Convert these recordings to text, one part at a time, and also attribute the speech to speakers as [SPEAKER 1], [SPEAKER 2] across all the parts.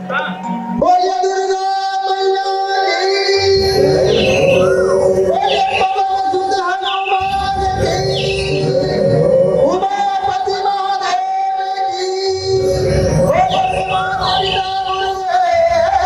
[SPEAKER 1] बोलिए दुर्गा मैया की बोलिए पवन सुत हनुमान की उमापति महादेव की बोलिए माता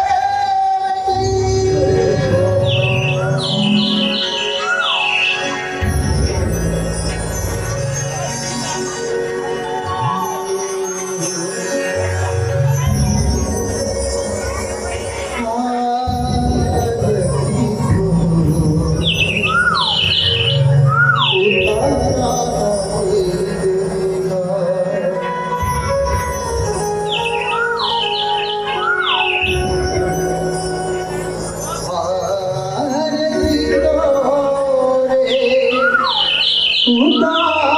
[SPEAKER 1] पिता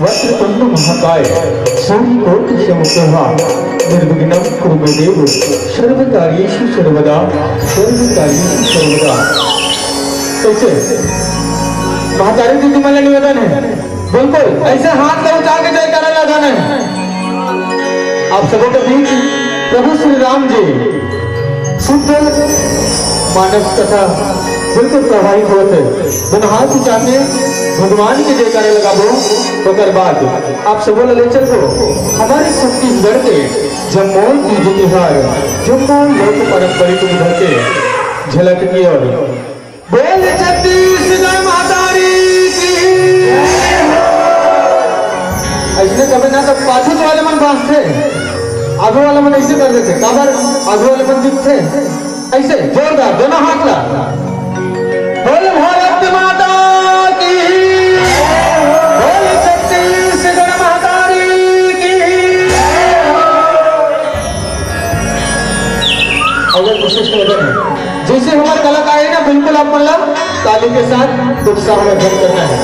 [SPEAKER 2] वक्रतुंड महाकाय सूर्यकोटि समप्रभा निर्विघ्नं कुरु मे देव सर्वकार्येषु सर्वदा कैसे महाकार्य तुम्हाला निवेदन है बिल्कुल ऐसे हाथ को उठा के जयकारा लगाना है। आप सबों के बीच प्रभु श्री राम जी शुद्ध मानस तथा बिल्कुल प्रभावित होते दोनों हाथ उठाते भगवान के जयकारे लगाबो। तो कर बाद आप सबों ले चल को हमारे छत्तीसगढ़ के जम्मू तीज त्योहार जम्मू लोक पारंपरिक उधर के झलक की ओर बोल छत्तीसगढ़ मातारी की। ऐसे कभी ना तो पाछू वाले मन बांधते आगे वाले मन ऐसे कर देते काबर आगे वाले मन दिखते ऐसे जोरदार दोनों हाथ ला बोल भारत माता की बोल छत्तीसगढ़ मातारी की। अगर कोशिश कर जैसे हमारे कलाकार है ना बिल्कुल आप मतलब ताली के साथ उत्साह में भर करना है।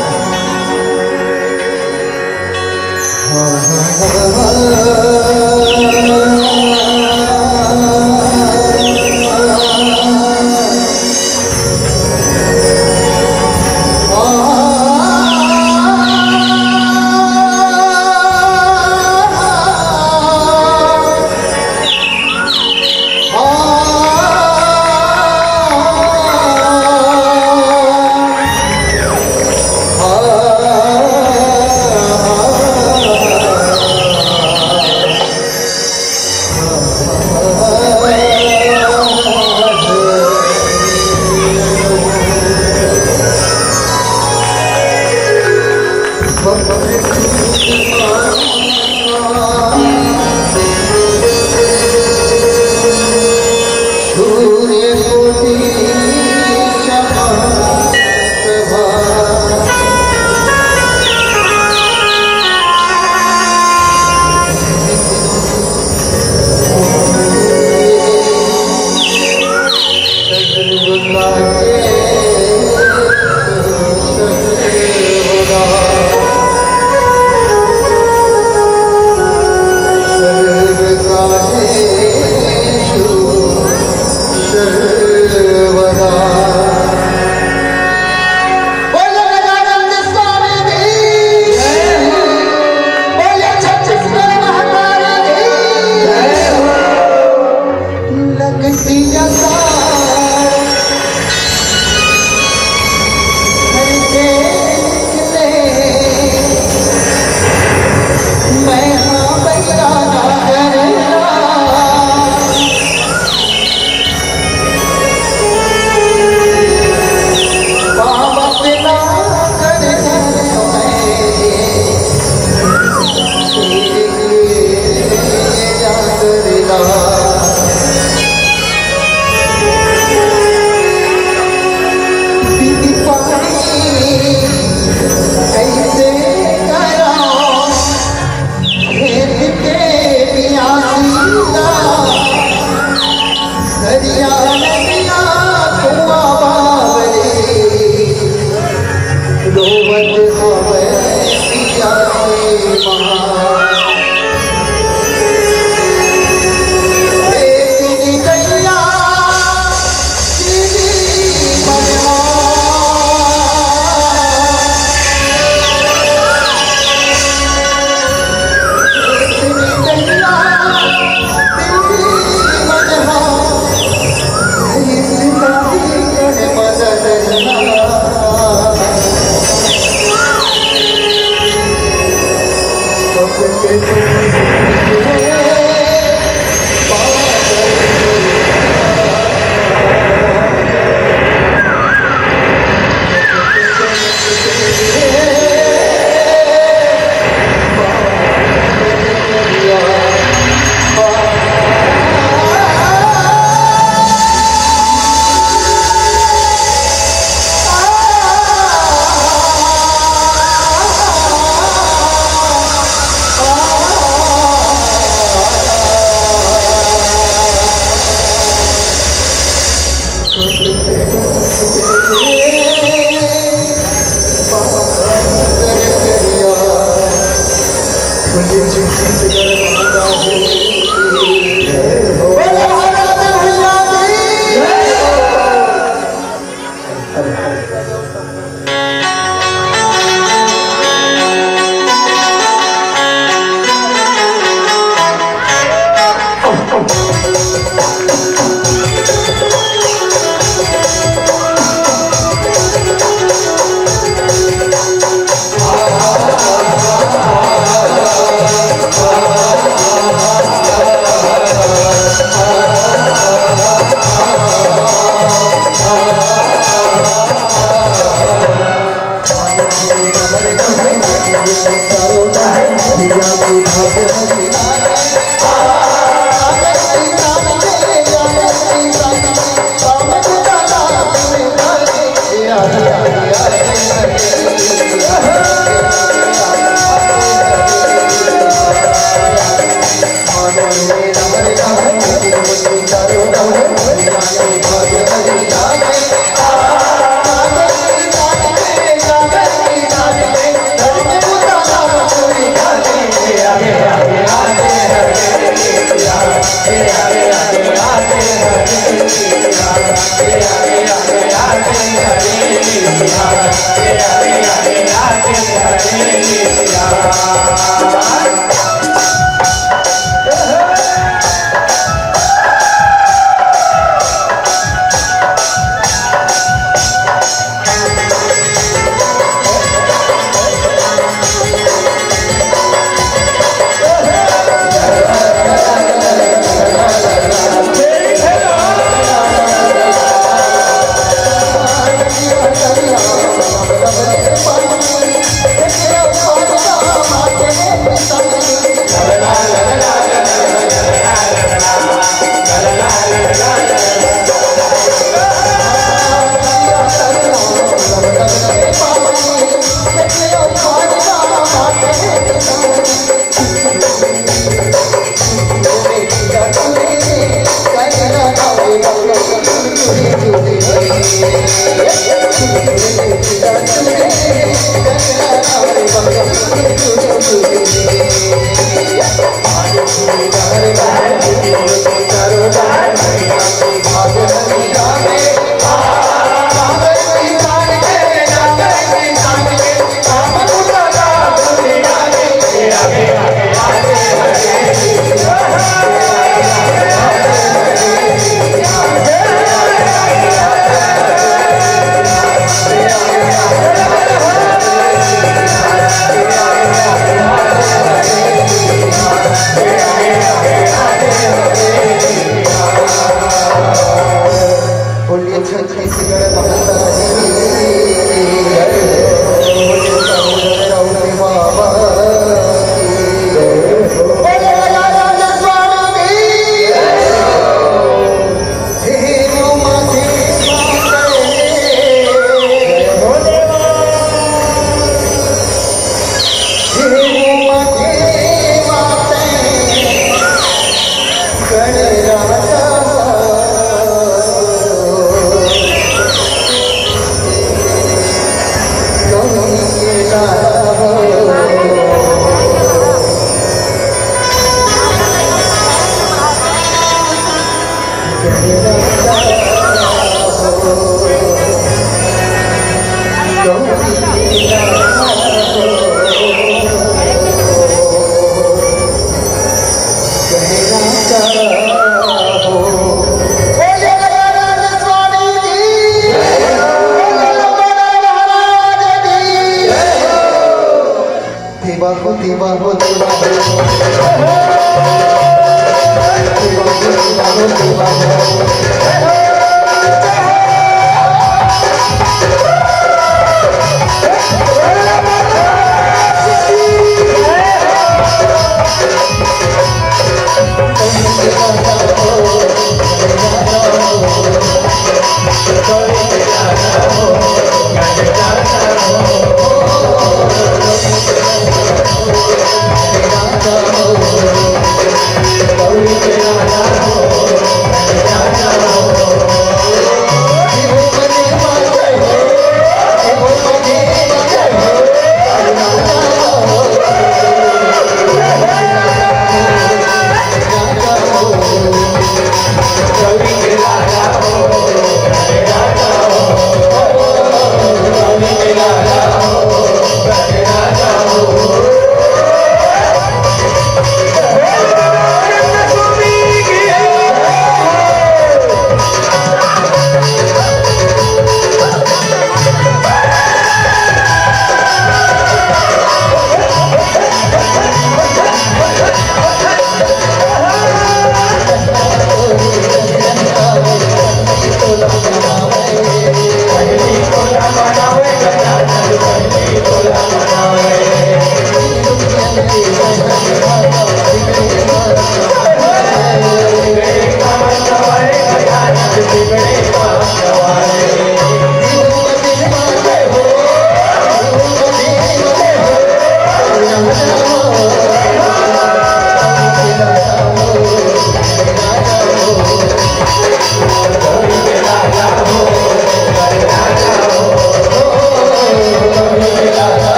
[SPEAKER 1] Thank you.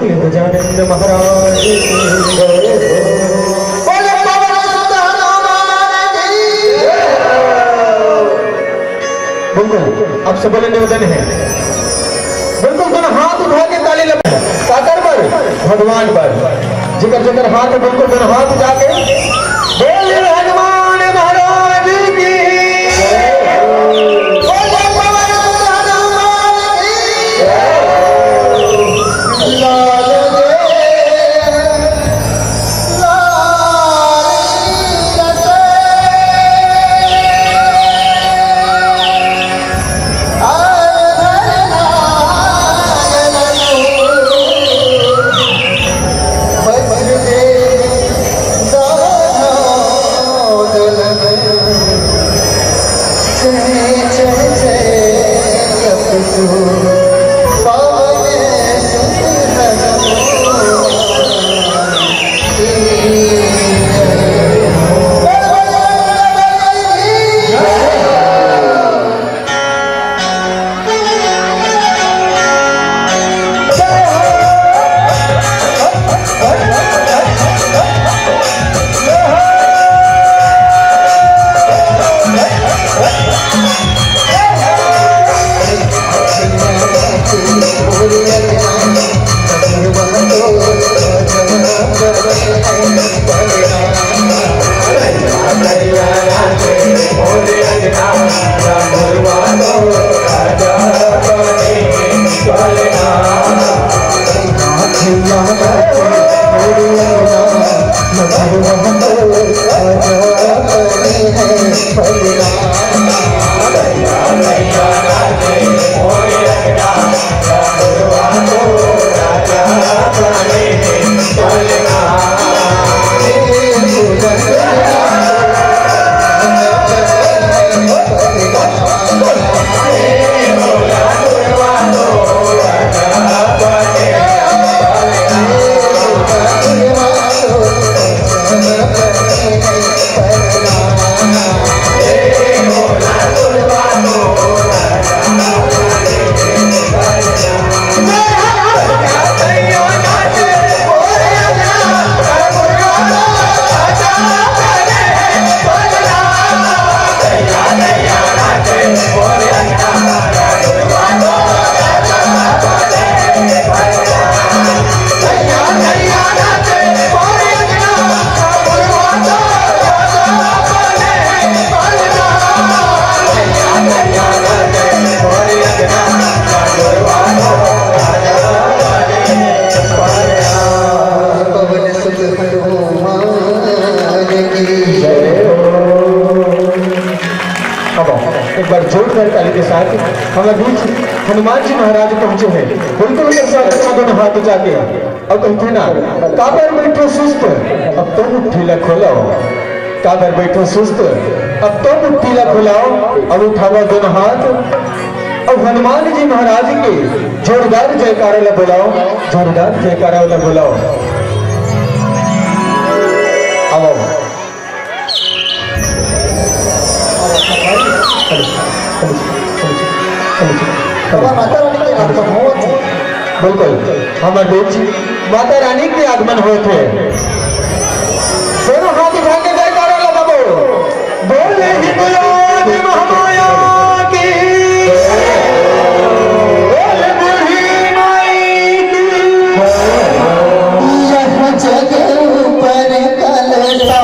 [SPEAKER 2] बोले गजानन महाराज की जय।
[SPEAKER 1] बोले पवन सुत हनुमान की।
[SPEAKER 2] बिल्कुल अब सबले निवेदन है, बिल्कुल दोनों हाथ उठा के ताली लगा काकर पर भगवान पर जिकर जिकर हाथ बिल्कुल दोनों हाथ उठा के बोले हनुमान महाराज की
[SPEAKER 1] बोले पवन सुत हनुमान की। लाल
[SPEAKER 2] एक बार जोरदार ताली के साथ हमारे बीच हनुमान जी महाराज पहुंचे हैं। बिल्कुल उनके स्वागत में दोनों हाथ उठा के और कहते ना काबर बैठो सुस्त अब तो मुट्ठीला खोलाओ, काबर बैठो सुस्त अब तो मुट्ठीला खोलाओ। अब उठावा दोनों हाथ और हनुमान जी महाराज के जोरदार जयकारा ला बुलाओ, जोरदार जयकारा ला बुलाओ। आओ बिल्कुल हमारे बीच माता रानी के आगमन हुए थे। दोनों हाथ उठा के जयकारा लगाओ, बोले हिंदुलोक महामाया की, बोले बूढ़ी माई की।
[SPEAKER 1] यह जग पर कलता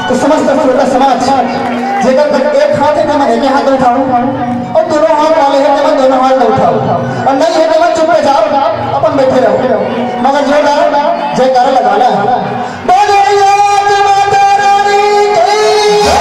[SPEAKER 1] तो समस्त श्रोता समाज जेकर एक हाथ है तो मैं एक हाथ उठाऊं और दोनों हाथ वाले हैं तो मैं दोनों हाथ उठाऊं और नहीं है तो मैं चुप रह जाओ अपन बैठे रहो मगर जोरदार जयकारा लगाना है। बोले आज माता रानी की जय।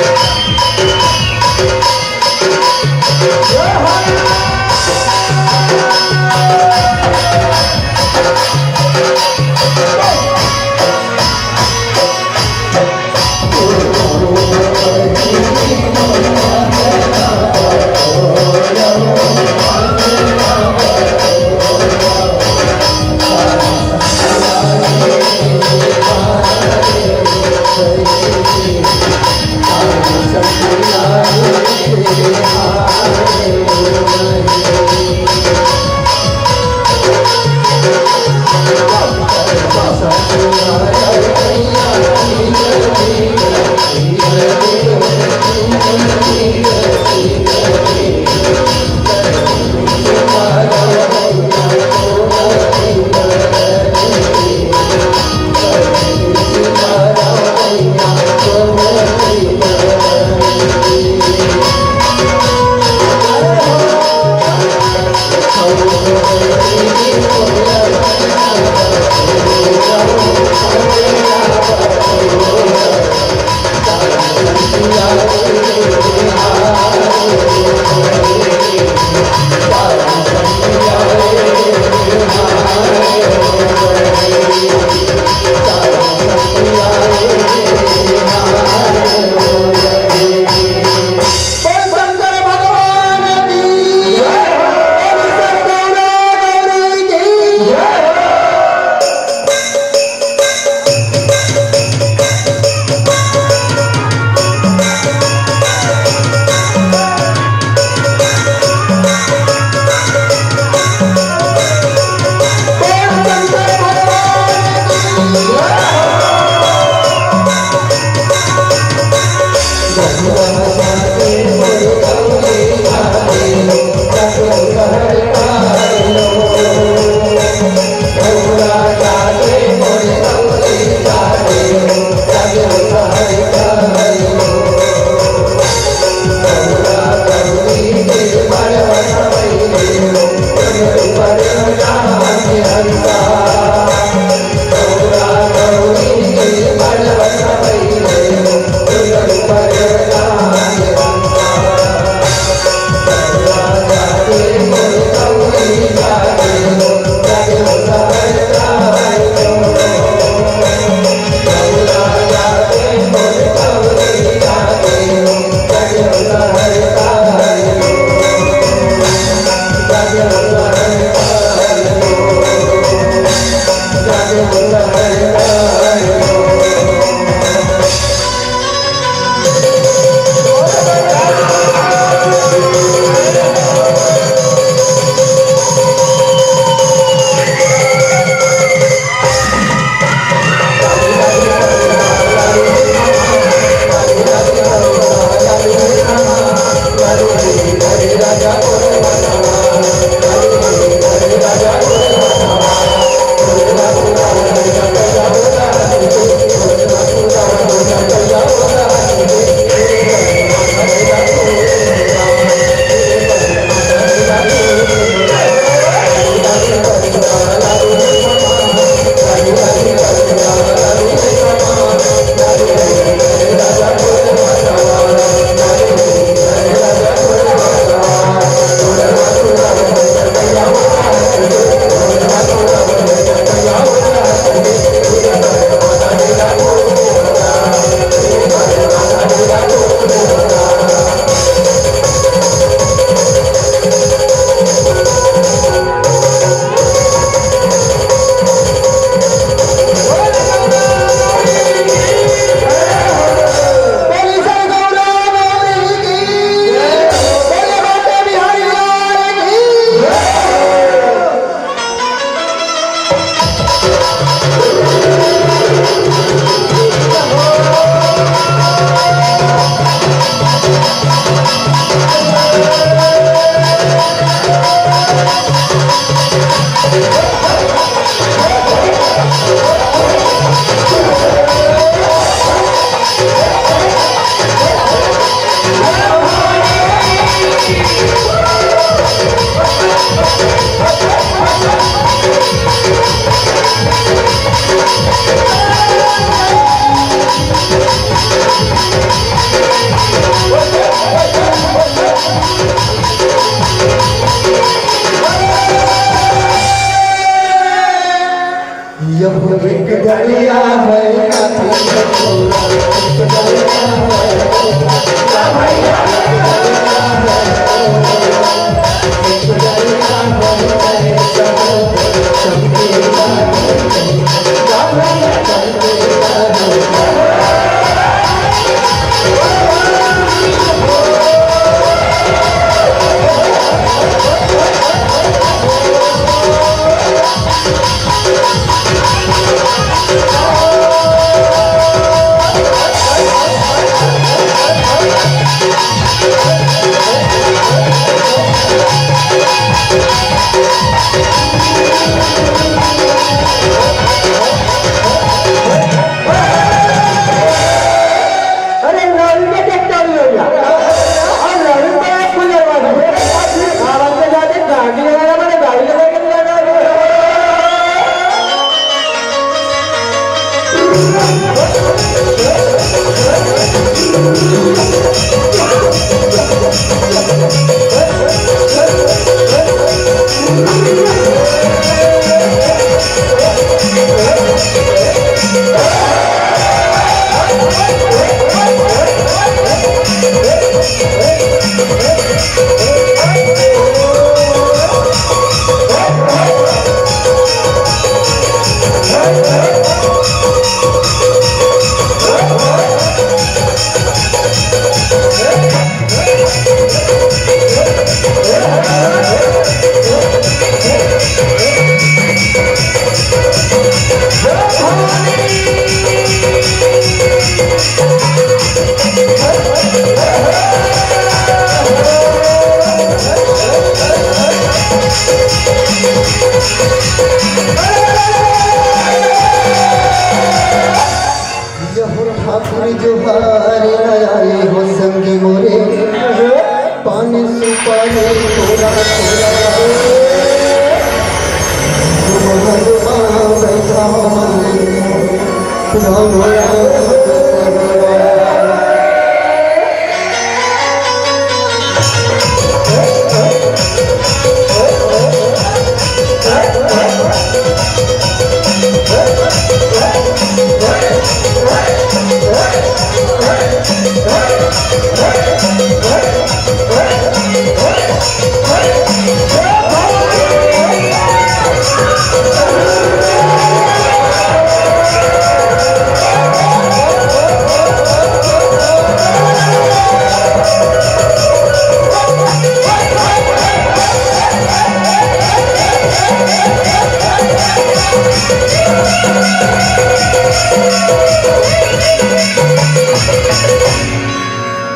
[SPEAKER 1] Thank you. पुजरिया है नाथी चकोरा पुजरिया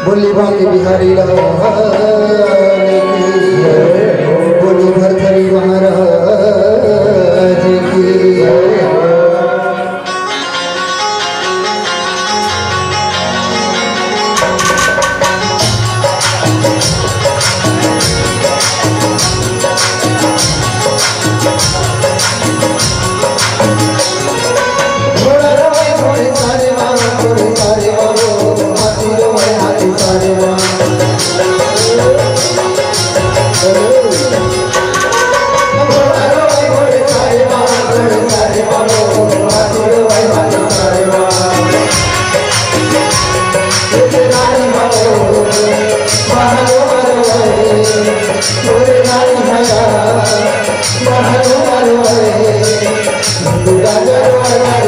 [SPEAKER 1] बोली भांति बिहारी राम बोली भरथरी महाराज की राजा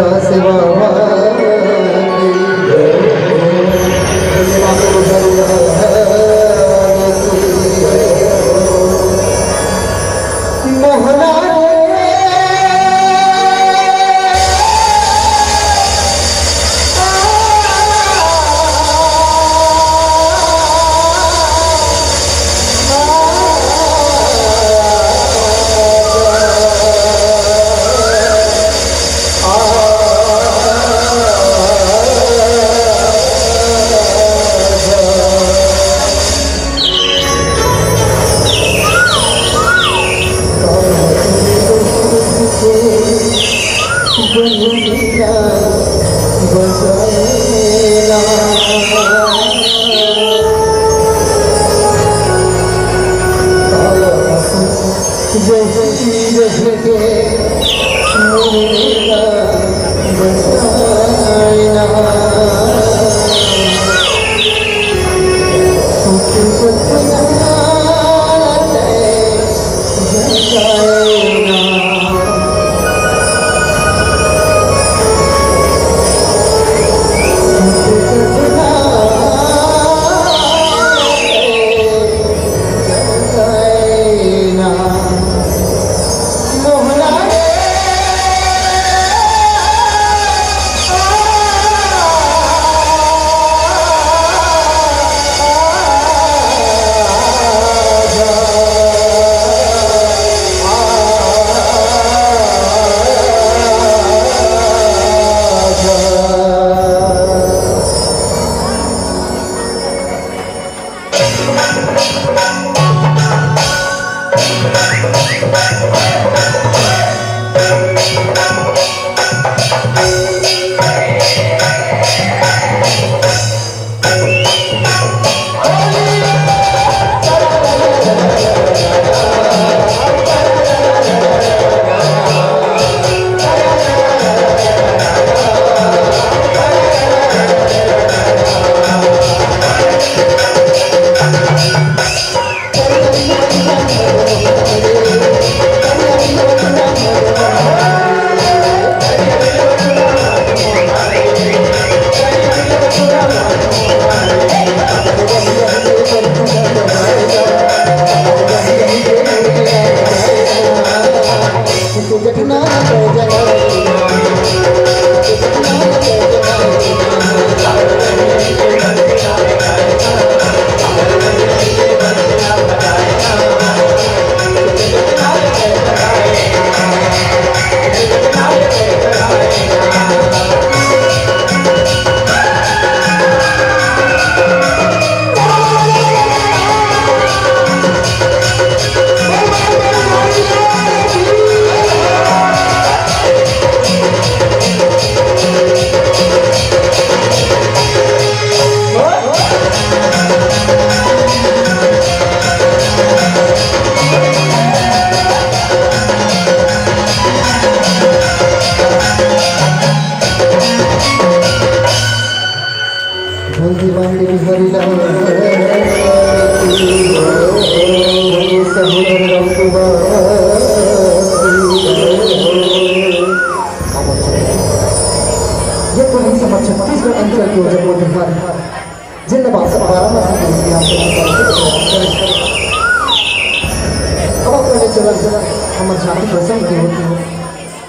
[SPEAKER 1] गंगा सेवा मोहना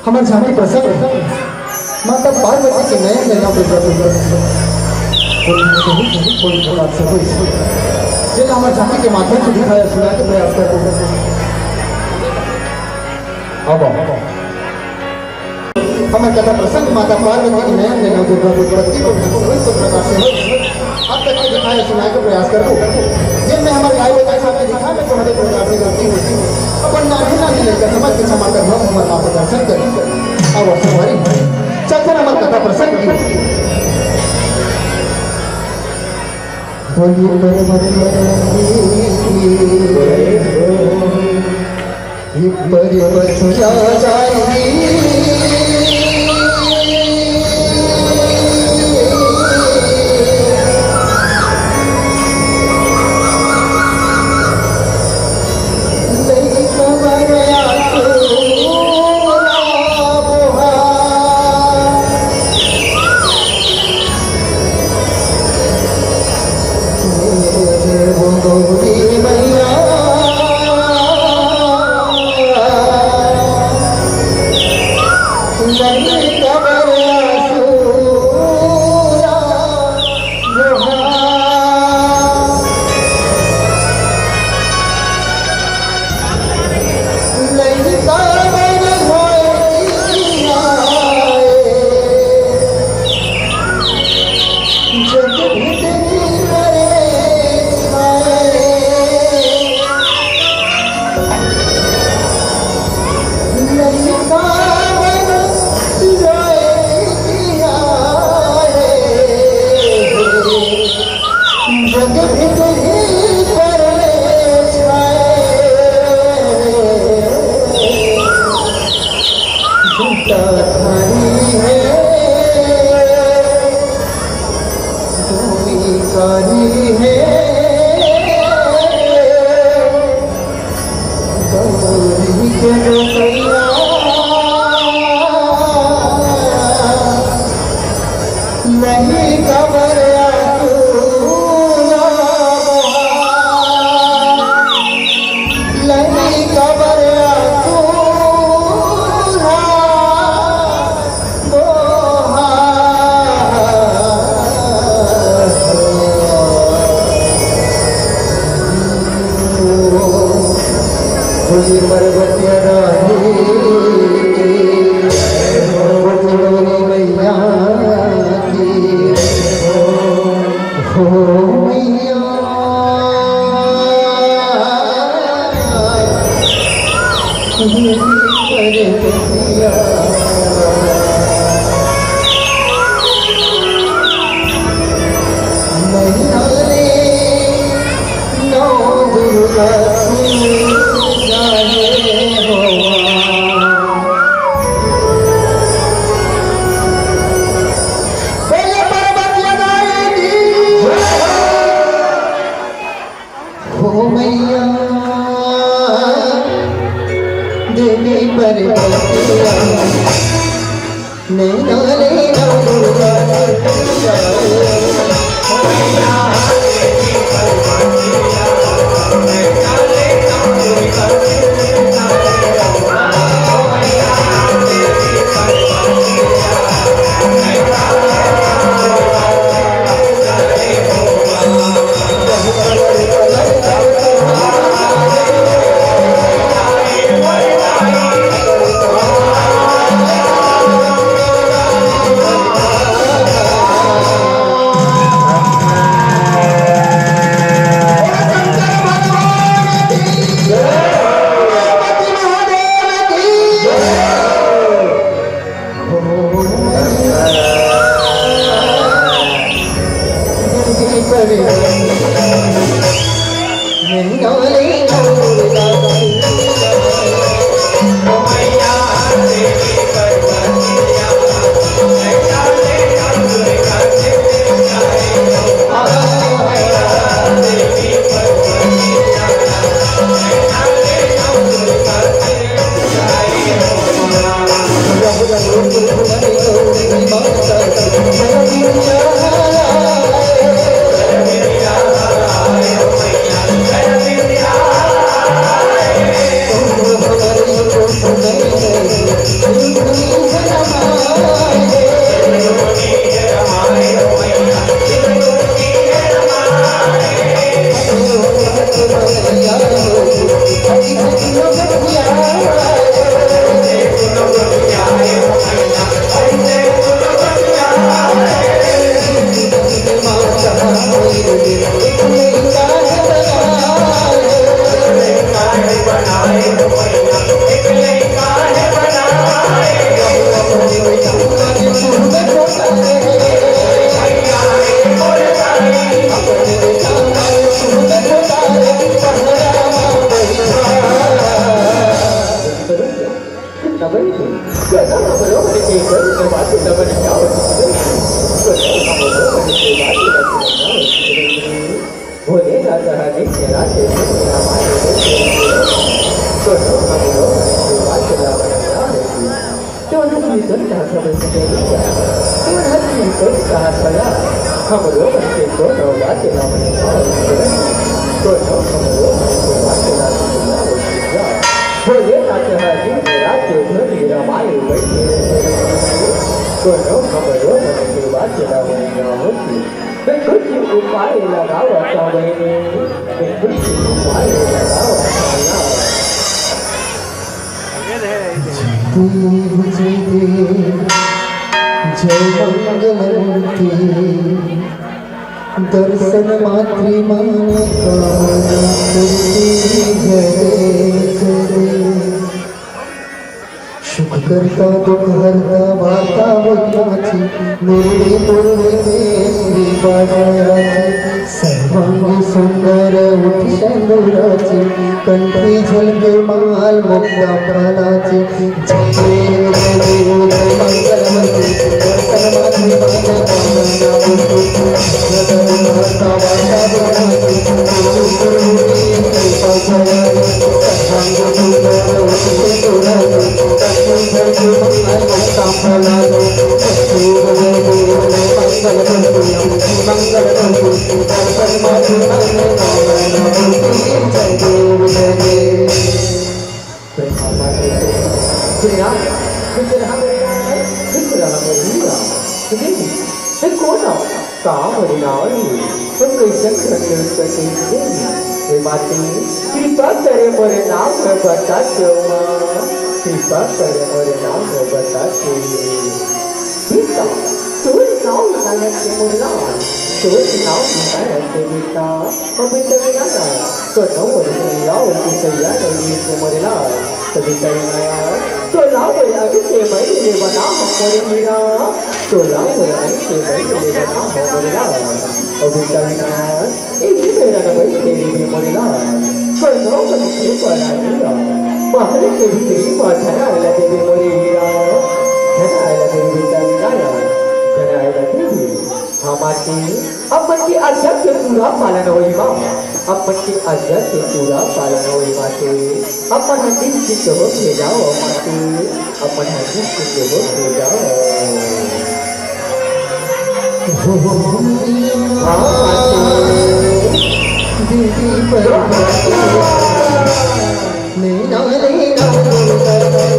[SPEAKER 1] हमारे झांकी प्रसंग माता पार्वती के नए नया जिन्हें हमारे झांकी के माध्यम से दिखाया सुना के प्रयास करते हमारे कथा प्रसंग माता पार्वती के नए नया दुर्गा प्रति को प्रकार से अब तक के दिखाया सुना के प्रयास करते जिनमें हमारे गाय बता सामने दिखा में तुम्हारे प्रकार से गलती होती है अपन नानी नानी लेकर समझ के क्षमा कर हम हमारे माता दर्शन करें अब हमारी चलते हमारे कथा प्रसंग की नहीं कबर आसूरा नहीं कबर होइया जग भीतरी करे नहीं कबर रोइया जग भीतरी करे झूठा धारी है धूमी कारी है गौरी के रोकैया नहीं कबर आसूरा नहीं कबर आसूरा खुशी पर्वतिया रानी मैया की हो मैया मैया रे नौ दुर्गा जाने पहले पर्वत लगाएगी हो मैया देवी पर्वतिया नैना नैना Durga
[SPEAKER 2] Hãy subscribe cho kênh Ghiền Mì Gõ để không bỏ lỡ những video hấp dẫn.
[SPEAKER 3] कोनो खबरो मन के बात ना होती मैं कुछ उपाय लगावता बहने मैं कुछ उपाय लगावता
[SPEAKER 1] जय मंगलमूर्ति दर्शन मातृमान सुख करता दुख हरता वार्ता वज्राची मुरली मुरली बाजाराची सर्वांगी सुंदर उठी शेंदुराची कंठी झलके माल मुक्ता प्राणाची जय मंगलमूर्ती दर्शन मातृमान
[SPEAKER 3] कृपा करे मोरे नाम बता दो कृपा करे मोरे नाम बता दो बेटा तोर नाम लगाने से मोरला तोर नाम लगाने से बेटा अब बेटा मेरा ना तो नो मोरे लाओ तू सैया नहीं से मोरला तो बेटा ना तो लाओ मोरे आगे से मैं ले बना मोरे मेरा तो लाओ मोरे आगे से मैं ले बना मोरला अब बेटा ना ये मेरा ना भाई तेरी मोरला तो नो मोरे को ना बाहर के भीतर माथा लगे मोरेरा धनायला देवी धनायला देवी हमारे अपन की आज्ञा के पूरा पालन होई बा अपन की आज्ञा के पूरा पालन होई बाटे अपन हंडी सिद्ध हो के जाओ माते अपन हंडी सिद्ध हो के जाओ
[SPEAKER 1] दीदी पर नैना नैना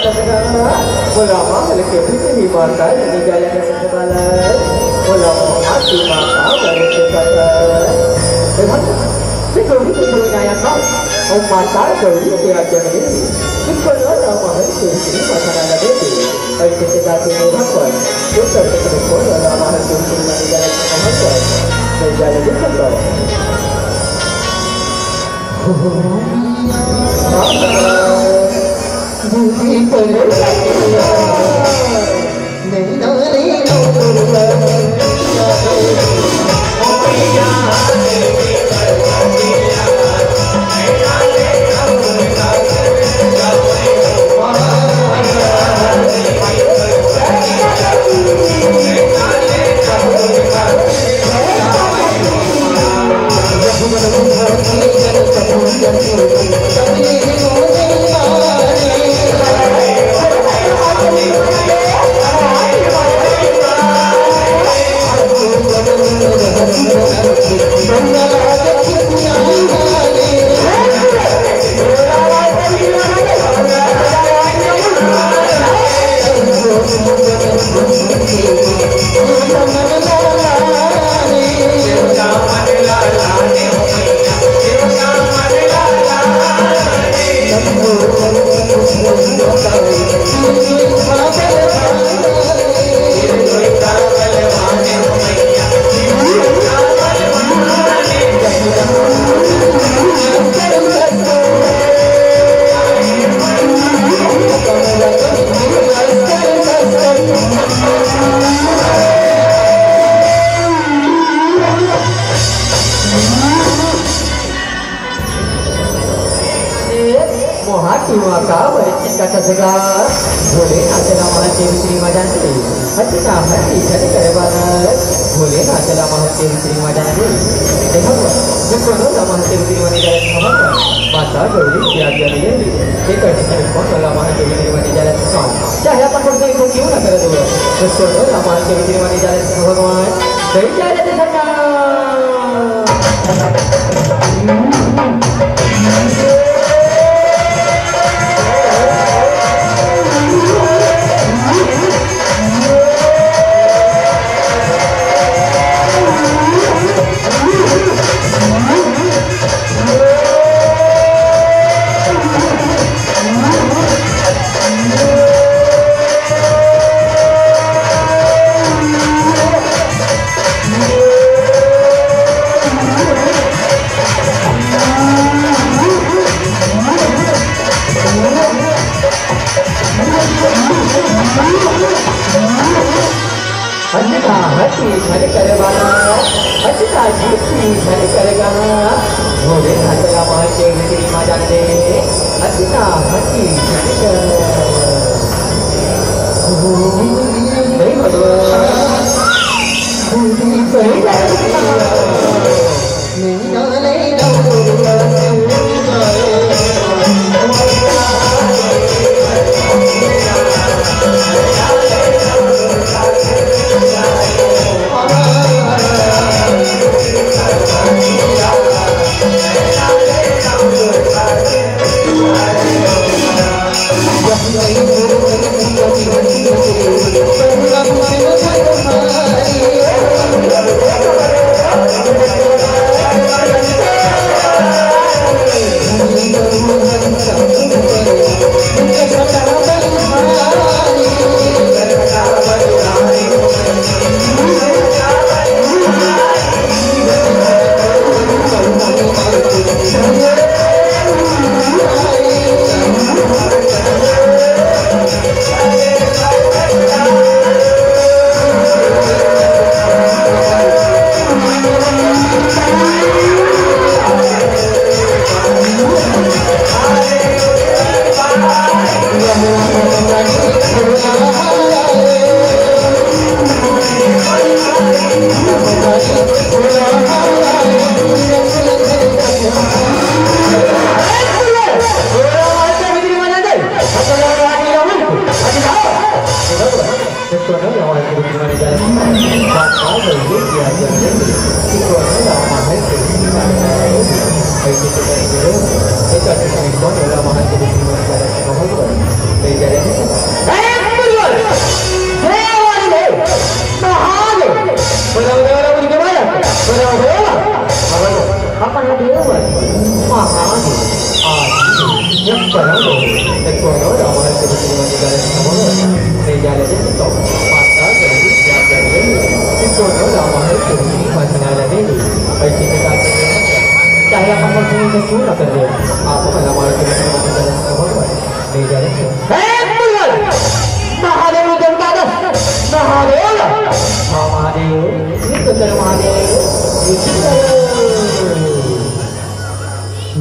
[SPEAKER 3] बोला माल के भीतरी माता निगल के बाला बोला माती माता करे के बाला देखो देखो नया का और माता गौरी के आज्ञा में इसको ना महल के भीतरी माता ना लगे ऐसे से जाते हैं भगवान जो करते हैं को ना महल के भीतरी निगल के महल पर जाले देख लो
[SPEAKER 1] दीदी पर नैना
[SPEAKER 3] Bangla मोहाटी का चिंता सगा भोले नाचला महादेव श्री मजाने हटिना हटी झट करे बालक भोले नाचला महादेव श्री मजाने भगवान महादेव श्री मने जाए माता गौरी की आज्ञा मिलेगी एक कौन महादेव श्री मने जाए चाहे अपन बोलते को क्यों ना कर दो तो महादेव श्री मने जाए भगवान कई जाए सरकार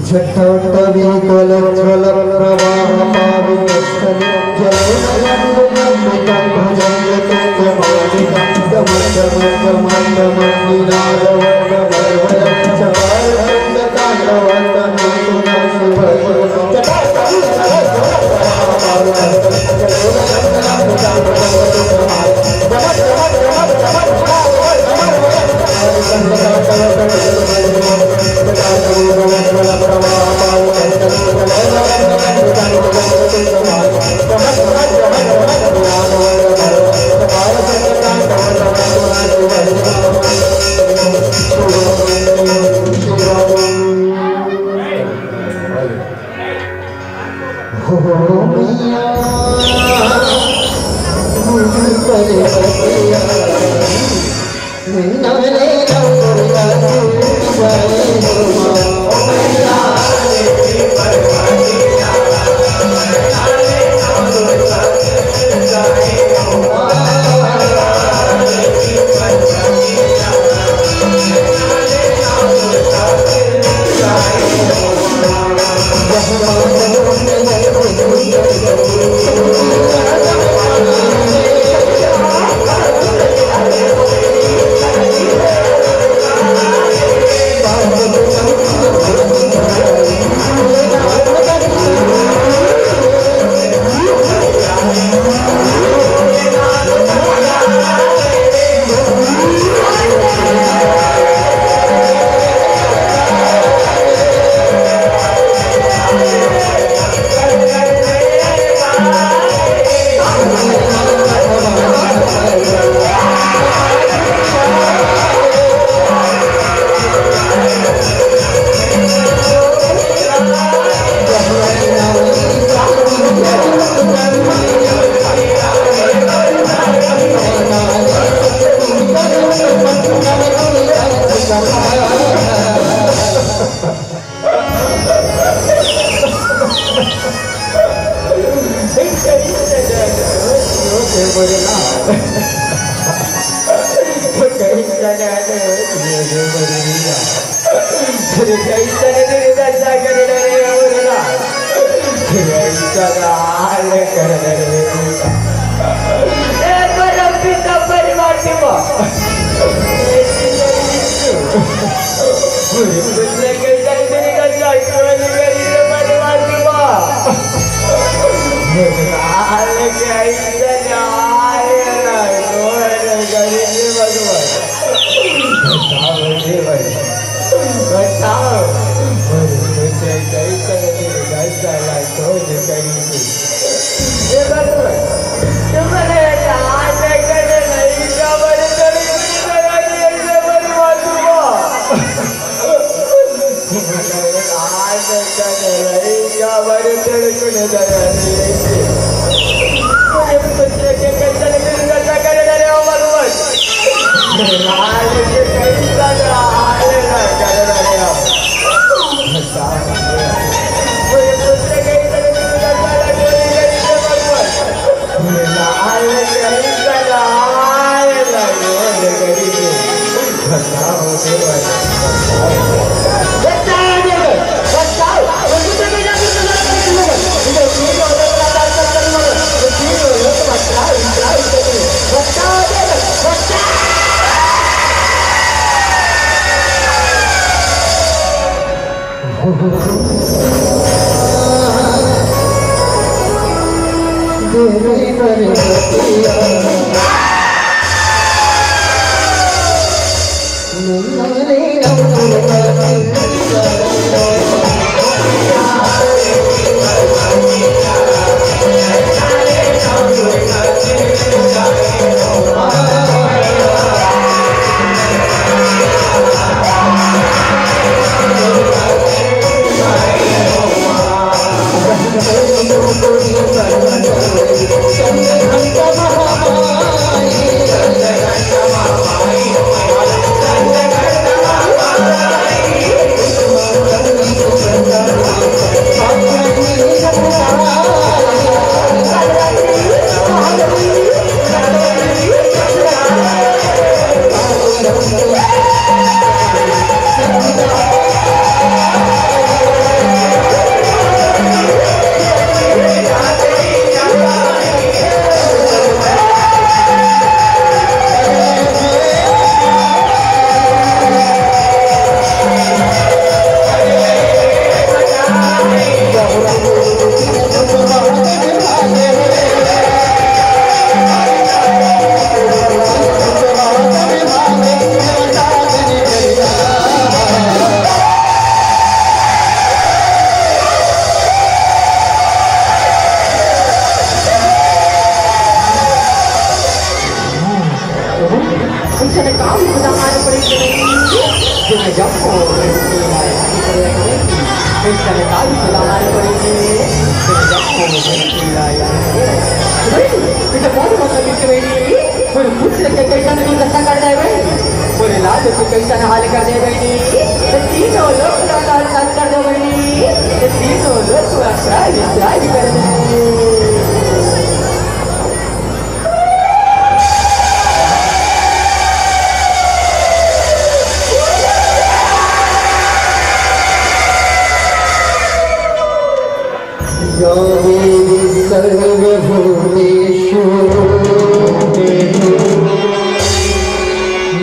[SPEAKER 1] झटटवी कलज्वल प्रवाह पावितस्थल
[SPEAKER 3] Thank you. मोरे नाम कैसा जाने ये मोरिया तेरे कैसा तेरे दशा कर रे मोरे नाम कैसा हाल कर रे ए पर पिता परिवार के बा पूरे पूरे कैसा तेरे दशा कर रे परिवार के बा हाल कैसा जाए ना कोई गरीब भगवान बताओ जी भाई बताओ मुझे कैसा तेरे दशा ला तो जे करी ये भगवान तुम्हारे हाथ कर नहीं खबर चली तेरा ये परिवार हुआ तुम्हारे हाथ कर नहीं खबर चली कुने दया नहीं मुझे पुत्र के कैसा तेरी दशा कर रे ओ भगवान लाल के कैसा हाल ना कर रे मुझे पुत्र के कैसा तेरी दशा कर रे भगवान लाल कैसा हाल ना कर रे बताओ देवा बताओ देवा बताओ मुझे भी जाने को मुझे ठीक हो गया दादा कर मरो ठीक हो गया बताओ देवा बताओ कैसा हाल कर दे बहनी तीनों लोग कर दो बहनी तीनों लोग कर दे
[SPEAKER 1] सर्वभूतेषु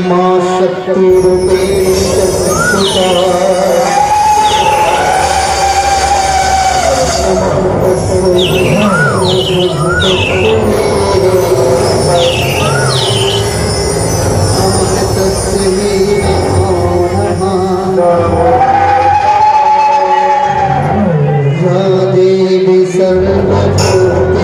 [SPEAKER 1] मा शक्तिरूपेण संस्थिता देवी सर्वभूतेषु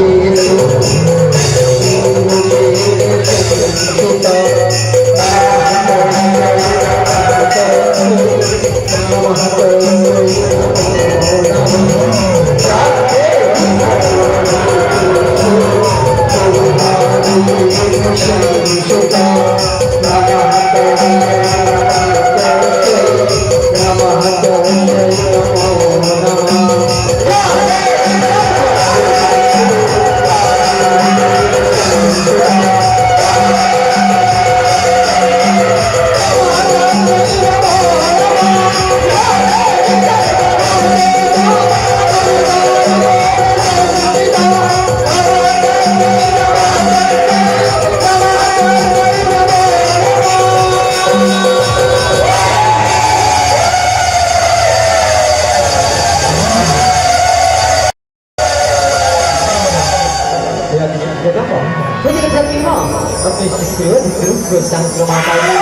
[SPEAKER 3] Jadi Fatima, अपने शिष्यों को संग माता जी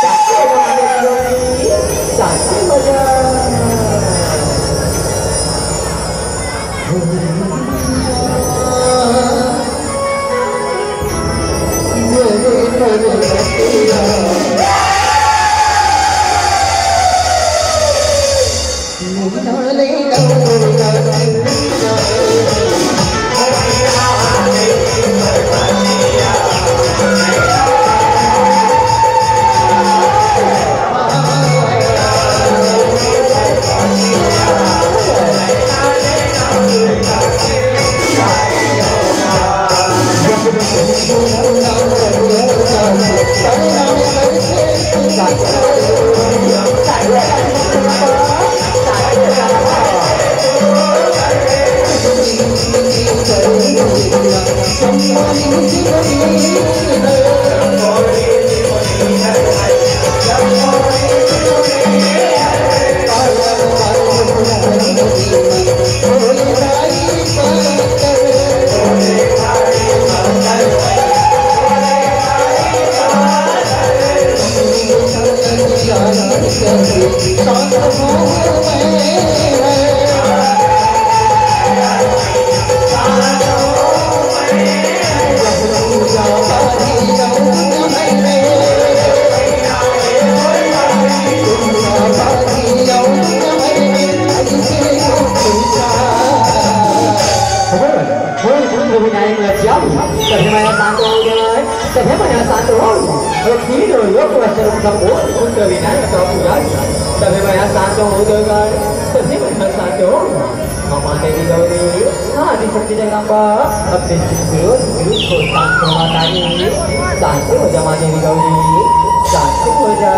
[SPEAKER 3] साथे माने योगी साथे बजा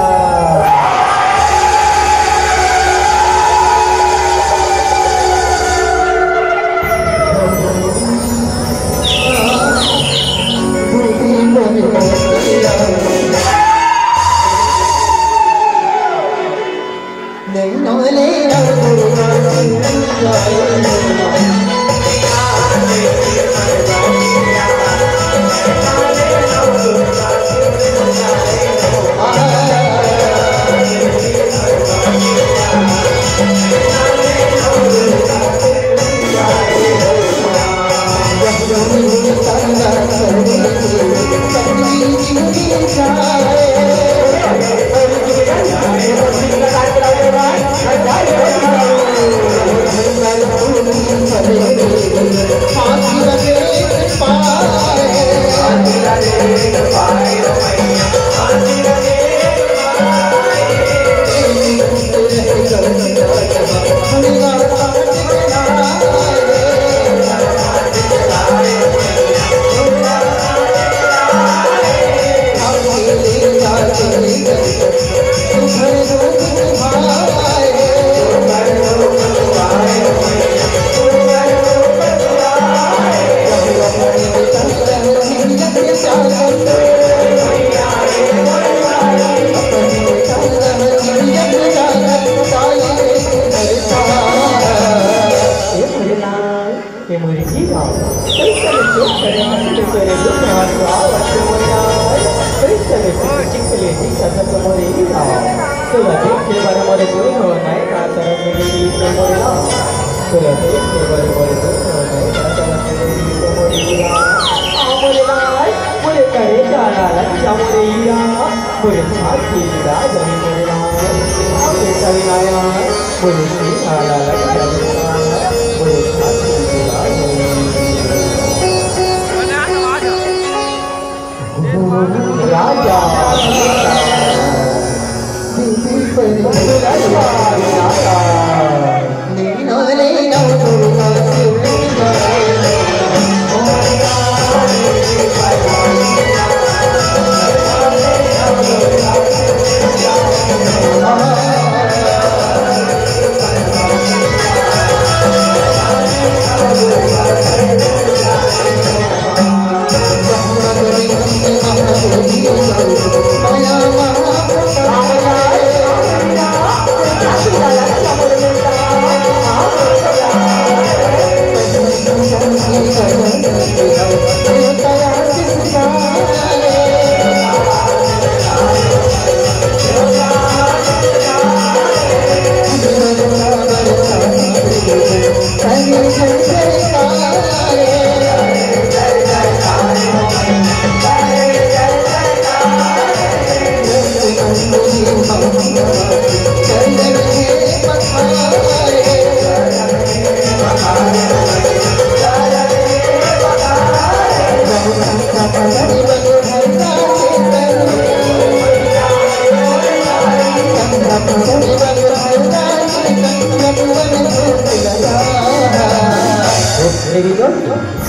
[SPEAKER 1] Raja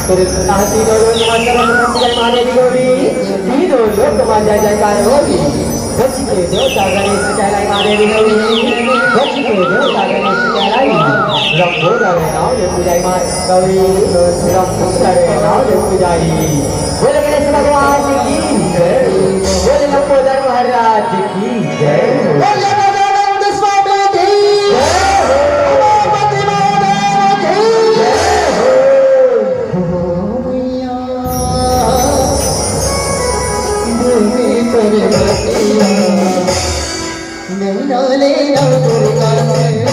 [SPEAKER 3] तेरे साथी लोग माने होगी तीनों लोग तुम्हारा जयकार होगी बच के देवता गणेश कहलाई माने होगी बच के देवता गणेश कहलाई रंगो रे नाव ले पूजाई मां गौरी रंगो रे नाव ले पूजाई बोले गणेश भगवान की जय बोले लंबोदर महाराज की जय
[SPEAKER 1] बोले गजानन स्वामी की जय पार्वती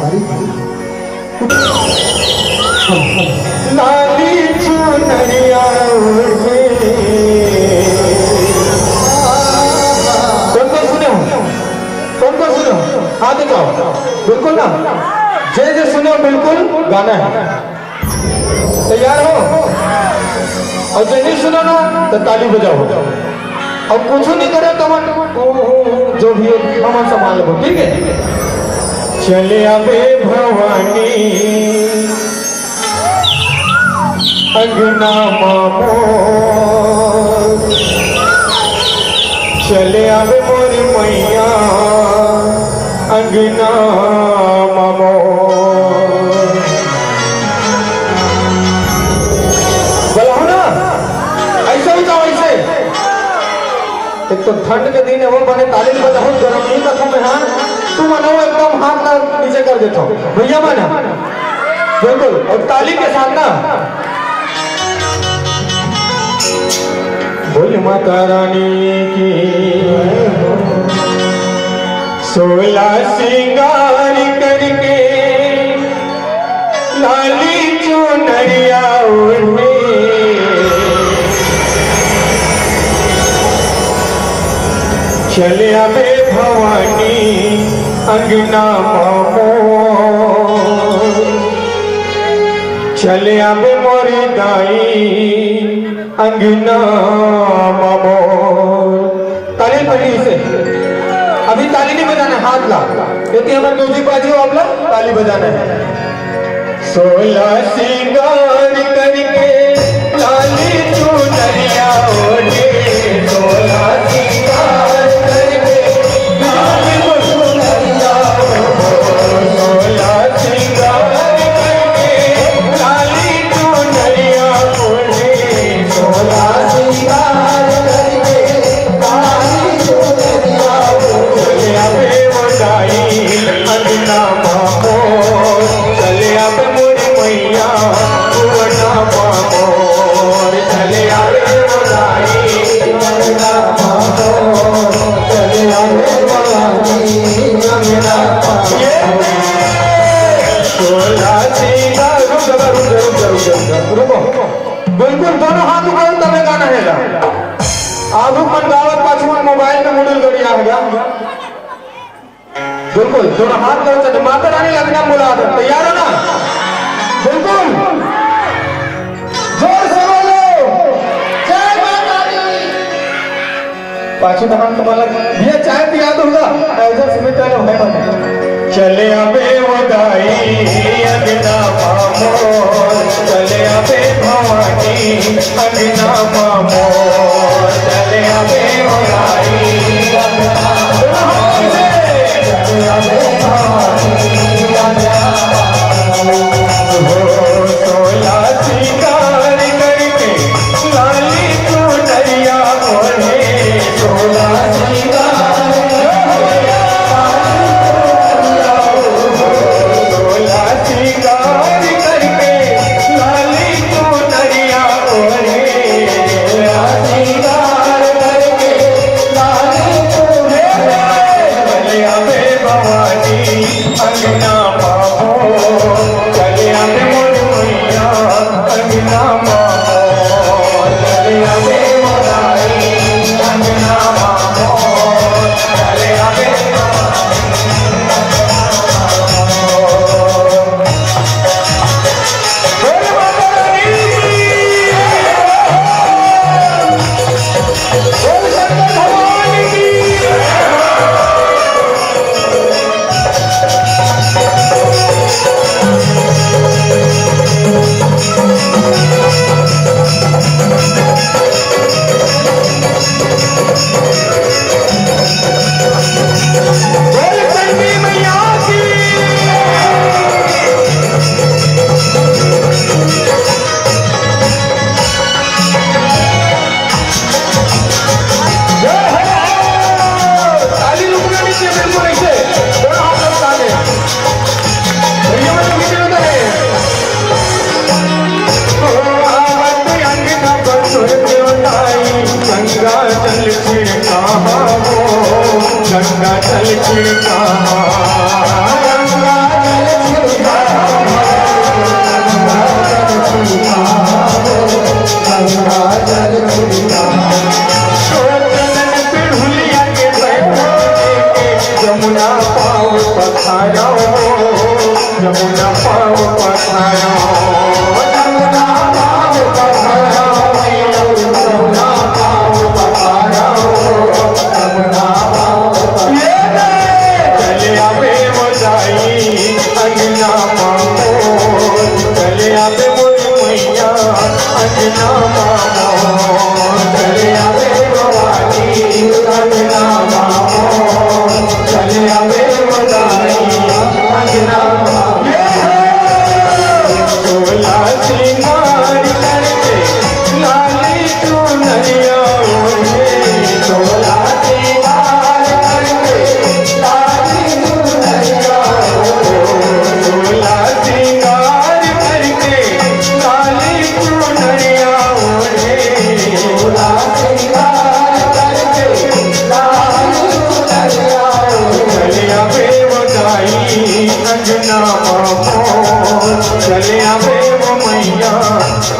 [SPEAKER 1] महादेव की
[SPEAKER 2] लाली चुनरिया कौन सुने हो हाँ दिखाओ बिल्कुल ना जे सुने हो बिल्कुल गाना है तैयार हो और जो नहीं सुनो ना तो ताली बजाओ और कुछ नहीं करे तो जो भी हम संभाल लो ठीक है चले अबे भवानी अंगना मामो चले आवे मोरी मैया अंगना मामो बोला हो ना ऐसे ही जाओ ऐसे एक तो ठंड के दिन है वो बने तालीम बजाओ गर्म नहीं रखो मैं हाँ तू मनाओ एकदम हाथ ना नीचे कर देता हूँ भैया माना बिल्कुल और ताली के साथ ना बोल माता रानी की 16 सिंगार करके लाली चुनरिया ओढ़े चले आवे भवानी अंगना मामो चले आवे मोरी दाई अंगना मामो ताली बनी से अभी ताली नहीं बजाना हाथ ला क्योंकि हमारे म्यूजिक बाजी हो आप लोग ताली बजाना है 16 सिंगार करके लाली चुनरिया ओढ़े 16 सिंगार करके लाली चुनरिया ओढ़े 16 सिंगार करके लाली चुनरिया ओढ़े 16 सिंगार करके लाली चुनरिया ओढ़े अबे मोदाई अंगना मामो चले अब मोरी मैया पुवना मामो चले आवे मोदाई अंगना मामो चले आवे मोदाई अंगना मामो 16 सिंगार रुको बिल्कुल दोनों हाथ उठाओ तब गाना है आधु पंडावत पाछुआ मोबाइल में मुड़ल गड़िया है बिल्कुल दोनों हाथ करो माता रानी लगना बुला दो तैयार हो ना बिल्कुल पाचवी दहान तुम्हाला भैया चाय तो याद होगा ऐसा सुमित है बने चले अबे वो गाई अगना मामोर चले अबे भवानी अगना मामोर चले अबे वो गाई अगना मामोर चले अबे भवानी अगना मामोर सोला शिकार करके लाली चुनरिया ओढ़े सोला शिकार सोला शिकार करके लाली चुनरिया ओढ़े शिकार करके लाली चुनरिया चले अबे भवानी अंगना मामो चले अबे मोर मैया अंगना मामो चले अबे मोराई अंगना मामो चले अबे बोल माता रानी बोल शंकर भगवान की बोल चंडी मैया की जय हो ताली रुकना नीचे बिल्कुल ऐसे दोनों हाथ सब ताले भैया मैं तो नीचे होता है आवत अंगना बसुर देवताई गंगा जल छिड़का हो गंगा जल छिड़का गंगा जल छिड़का गंगा जल छिड़का चंदन पिढ़ुलिया के बैठो के जमुना पाव पखारो जमुना पाव पखारो जमुना पाव पखारो जमुना पाव पखारो जमुना पाव चले आवे मोजाई अंगना मामो चले आवे मोर मैया अंगना मामो चले आवे भवानी अंगना मामो चले आवे मोजाई अंगना मामो सोला श्रृंगार करके लाली चुनरिया ओढ़े सोला श्रृंगार करके लाली चुनरिया सोला श्रृंगार करके लाली चुनरिया ओढ़े सोला श्रृंगार करके लाली चुनरिया चले आवे वो गाई अंगना मामो चले आवे वो मैया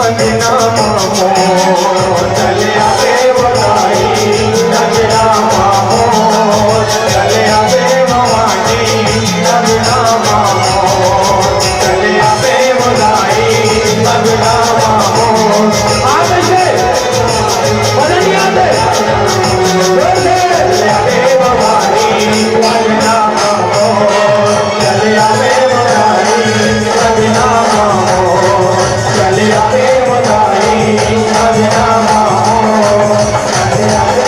[SPEAKER 2] अंगना मामो चले आवे वो गाई अंगना मामो चले आवे भवानी अंगना मामो चले आवे वो गाई अंगना मामो आगे से बदल आते चले आवे भवानी अंगना मामो चले आवे वो गाई अंगना मामो चले आवे वो गाई अंगना मामो चले आवे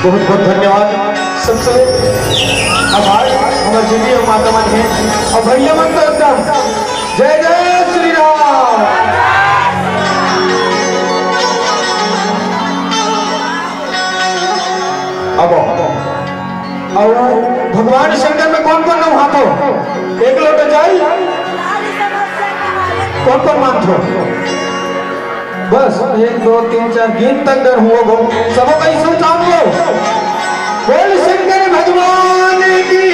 [SPEAKER 2] बहुत बहुत धन्यवाद सबसे आभार हमारे दीदी और माता मन है और भैया मन तो एकदम जय जय श्री राम अब और भगवान शंकर में कौन कौन नाम हाथों एक लोटा जाई कौन कौन मानते हो बस 1 2 3 4 गिन तक डर हुआ गो सबों का ईश्वर काम लो बोल शंकर भगवान की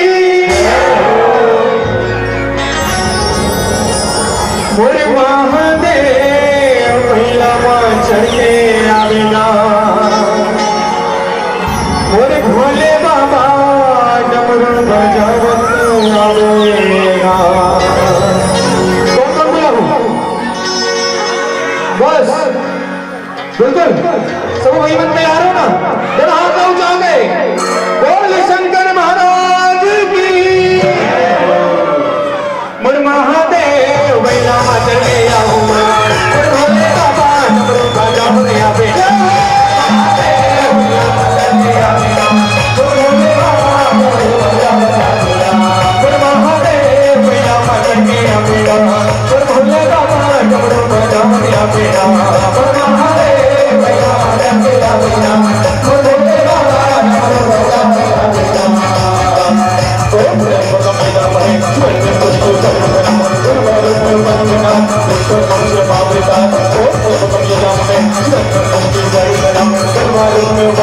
[SPEAKER 2] बोल महादेव महिला चढ़े आवेगा बोल भोले बाबा डमरू बजावत आवेगा कौन कौन बोला बिल्कुल सब वही मन तैयार हो ना, जरा हाथ ना उठाओगे, बोल शंकर महाराज की, मुर महादेव बैला मातर में आऊं, मुर भोले बाबा नमरो बाजा मुरे आवे, महादेव बैला मातर में आवे, मुर भोले बाबा नमरो बाजा मुरे आवे, मुर महादेव बैला मातर में आवे, मुर भोले बाबा नमरो बाजा मुरे आवे, मुर महादेव बैला मातर में आवे, मुर भोले बाबा नमरो बाजा मुरे आवे, ओ भोले बाबा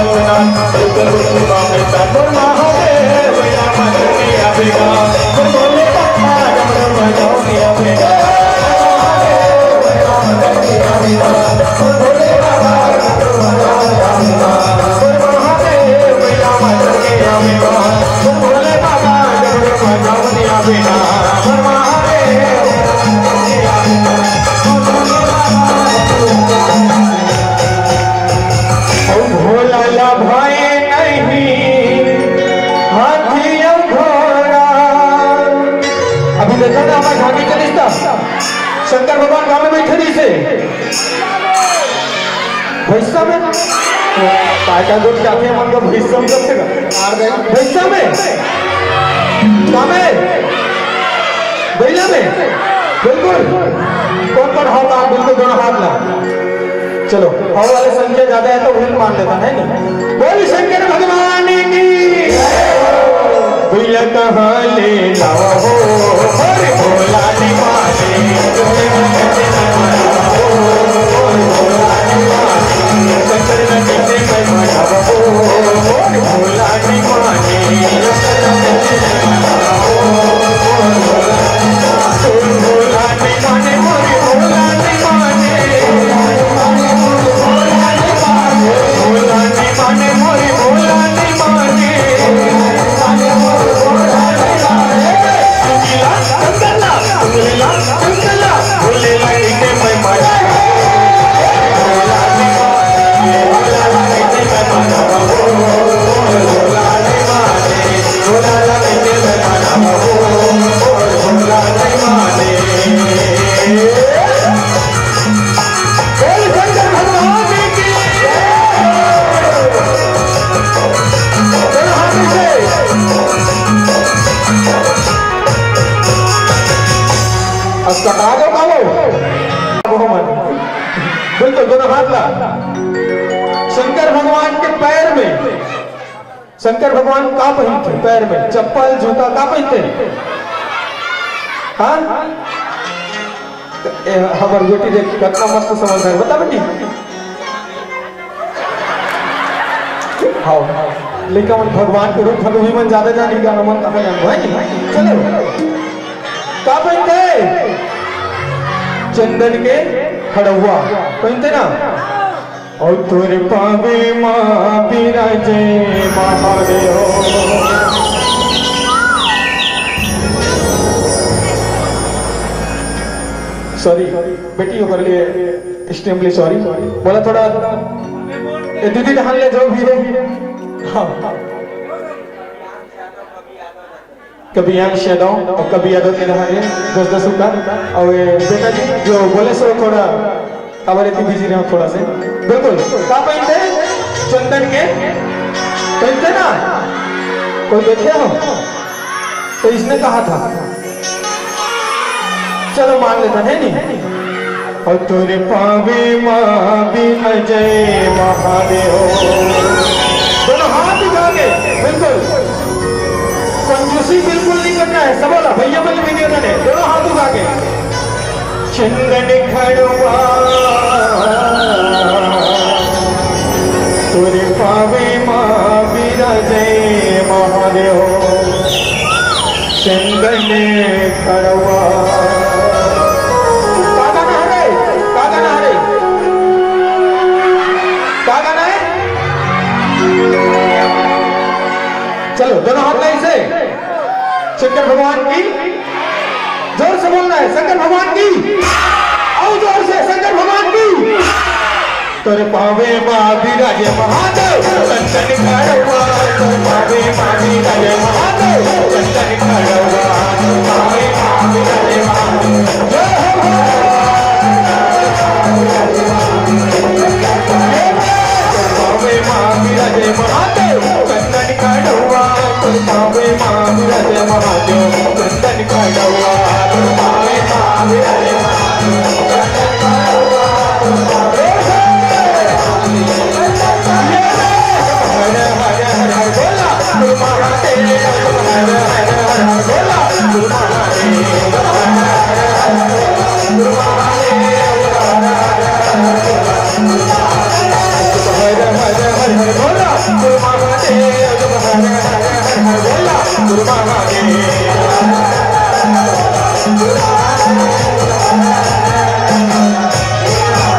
[SPEAKER 2] बैला मातर शंकर भगवान गाँव में बैठे दी से भैसा में का दूध क्या थे मन को भैसा में कब से भैसा में गाँव में बैला में बिल्कुल कौन कौन हाथ ला बिल्कुल दोनों हाथ ला चलो हाथ वाले संख्या ज्यादा है तो भूल मान लेता है नहीं बोल शंकर भगवान की भैया कहाँ ले लाओ अरे भोला निवासी शंकर न कैसे मैं मनाओ भोला निवासी भोला निवाने मोरे भोला निवाने भोला निवाने मोरे भोला निवाने बिल्कुल दोनों हाथ ला शंकर भगवान के पैर में शंकर भगवान का पहनते पैर में चप्पल जूता का पहनते हाँ हमारी बेटी देख कितना मस्त समझ है बता बेटी हाँ लेकिन मन भगवान के रूप भगवी मन ज्यादा जाने का मन कहा चलो का पहनते चंदन के खड़ुआ पहनते ना और तोरे पावे माँ बिराजे महादेव सॉरी बेटी को कर लिए एक्सट्रीमली सॉरी बोला थोड़ा दीदी ढाल ले जो भी है हाँ कभी यहाँ शेदाओ और कभी यादव के रहा है 10-10 का और बेटा जी जो बोले सो थोड़ा खबर इतनी बिजी रहे थोड़ा से बिल्कुल कहाँ पहनते चंदन के पहनते ना कोई देखे हो तो इसने कहा था चलो मान लेता है नहीं और तुरे पावे माँ बिना जय महादेव दोनों हाथ उठा के बिल्कुल कंजूसी बिल्कुल नहीं करना है सब बोला भैया बोले वीडियो ने दोनों हाथ उठा के चंदन खड़ुआ तुरे पावे माँ बिराजे महादेव चंदन खड़ुआ का गाना है का गाना है का गाना है चलो दोनों हाथ नहीं से शंकर भगवान की जोर से बोलना है शंकर भगवान की और जोर से शंकर भगवान की तो तोरे पावे माँ विराजे महादेव चंदन खड़वा तोरे पावे माँ विराजे महादेव चंदन खड़वा पावे माँ विराजे महादेव पावे माँ विराजे महादेव चंदन खड़वा तोरे पावे माँ विराजे महादेव चंदन खड़वा तोरे पावे माँ विराजे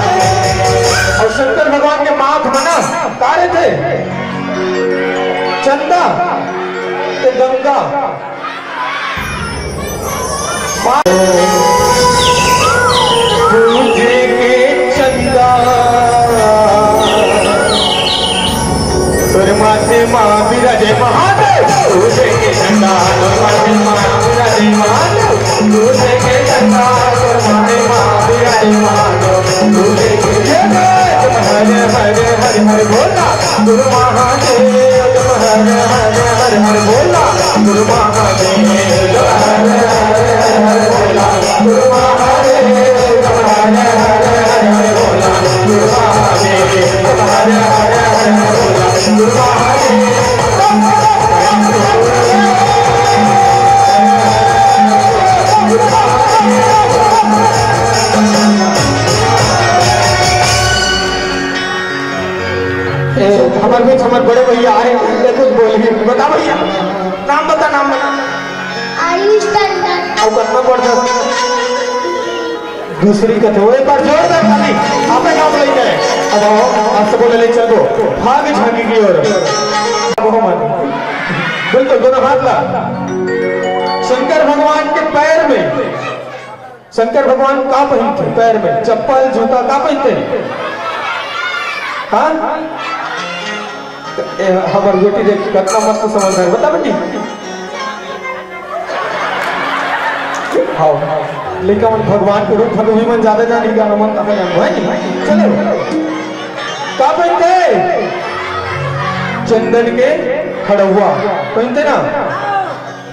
[SPEAKER 2] और शंकर भगवान के माथ मना कारे थे चंदा ते गंगा तुझे के चंदा तुर माथे माँ विराजे महादेव तुझे के चंदा तुर माथे माँ विराजे महादेव तुझे के चंदा तुर माथे माँ विराजे महादेव तुझे के हरे हरे हरे हरे बोला गुरु महादेव हरे हरे हरे हरे बोला गुरु महादेव हरे हरे हरे बोला गुरु महादेव हरे हरे हरे बोला गुरु महादेव हरे हरे हरे बोला गुरु महादेव हमारे बीच हमारे बड़े भैया आए कुछ बोलिए बता भैया नाम बता नाम बता
[SPEAKER 4] आयुष टंडन
[SPEAKER 2] अब करना पड़ता दूसरी कथे वो एक बार जोरदार खाली आपका नाम ले जाए अब आओ आप सबको ले चलो भाग झांकी की ओर बिल्कुल दोनों हाथ ला शंकर भगवान के पैर में शंकर भगवान का पहनते पैर में चप्पल जूता का पहनते हाँ हमारी बेटी देख कितना मस्त समझदार बता बेटी हाँ लेकिन भगवान के रूप भगवी मन ज्यादा जानी का मन तक चलो का पहनते चंदन के खड़ुआ पहनते ना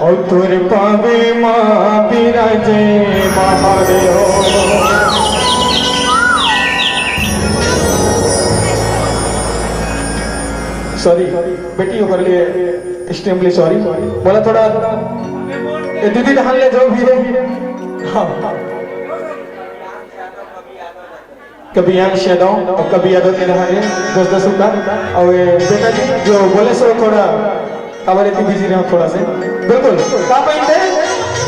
[SPEAKER 2] और तोरे पावे माँ विराजे महादेव सॉरी बेटी कर लिए एक्सट्रीमली सॉरी बोला थोड़ा दीदी ढाल ले जो भी है हाँ कभी यांश यादव और कभी यादव के रहा है 10-10 का और बेटा जी जो बोले सो थोड़ा कावरेती बिजी रहे थोड़ा से बिल्कुल का पहनते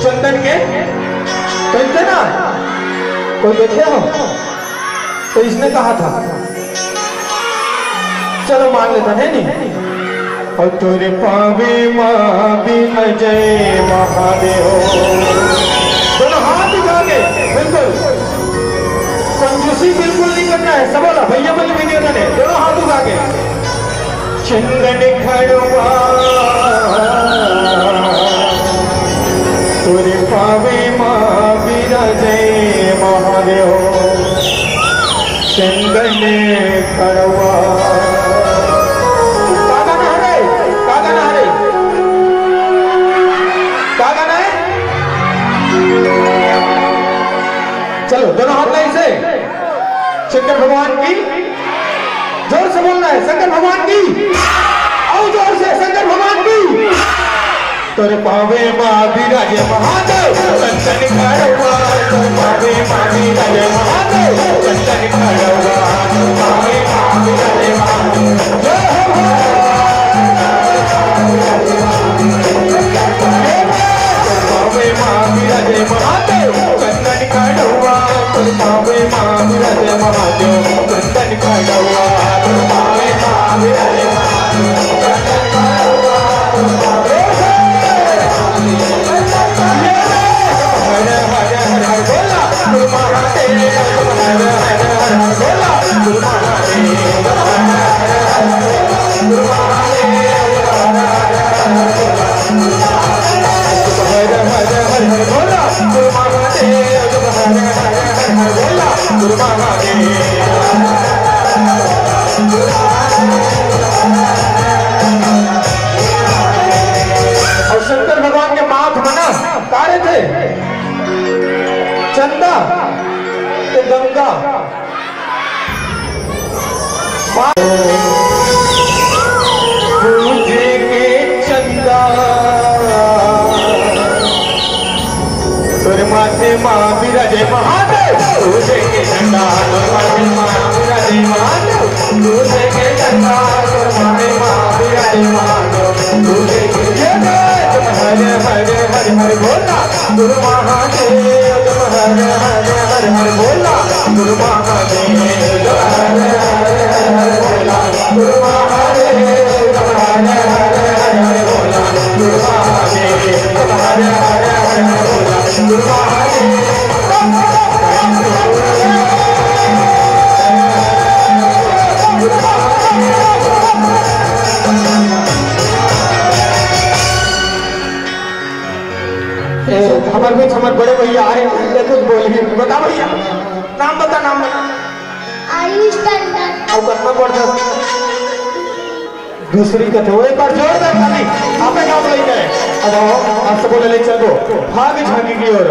[SPEAKER 2] चंदन के पहनते ना कोई देखे हो तो इसने कहा था चलो मान लेता है नहीं और तुरे पावे माँ विजय महादेव दोनों हाथ उठा के बिल्कुल कंजूसी बिल्कुल नहीं करना है सब बोला भैया बोली वीडियो ने दोनों हाथ उठा के चंदन खड़वा तुरे पावे माँ विजय महादेव चंदन खड़वा चलो दोनों हाथ लाइन से शंकर भगवान की जोर से बोलना है शंकर भगवान की और जोर से शंकर भगवान की तोरे पावे माँ विराजे महादेव चंदन खड़वा तोरे पावे माँ विराजे महादेव चंदन खड़वा पावे माँ विराजे महादेव पावे माँ विराजे महादेव चंदन खड़वा पावे माँ विराजे महादेव चंदन खड़वा पावे माँ विराजे महादेव चंदन खड़वा हरे हरे हरे बोला गुरु महादेव हरे हरे हरे बोला गुरु महादेव और शंकर भगवान के माथ में ना तारे थे, चंदा ते गंगा पूजे के चंदा तोर माथे माँ विराजे महादेव, पूजे के चंदा तोर माथे माँ विराजे महादेव, पूजे के चंदा तोर माथे माँ विराजे महादेव, पूजे के चंदा तुम हरे हरे हरे हरे बोला गुरु महादेव, तुम हरे हरे हरे हरे बोला गुरु महादेव, तुम हरे हरे हरे बोला गुरु महादेव, तुम हरे हरे हरे बोला गुरु महादेव, तुम हरे हरे हरे बोला गुरु महादेव। हमारे बीच हमारे बड़े भैया आए, कुछ बोलिए, बता भैया नाम बता, नाम बता।
[SPEAKER 4] आयुष टंडन
[SPEAKER 2] अब करना पड़ता दूसरी कथे वो एक बार जोरदार ताली आपने नाम ले गए। अब आपसे बोले ले चलो भाग झांकी की ओर।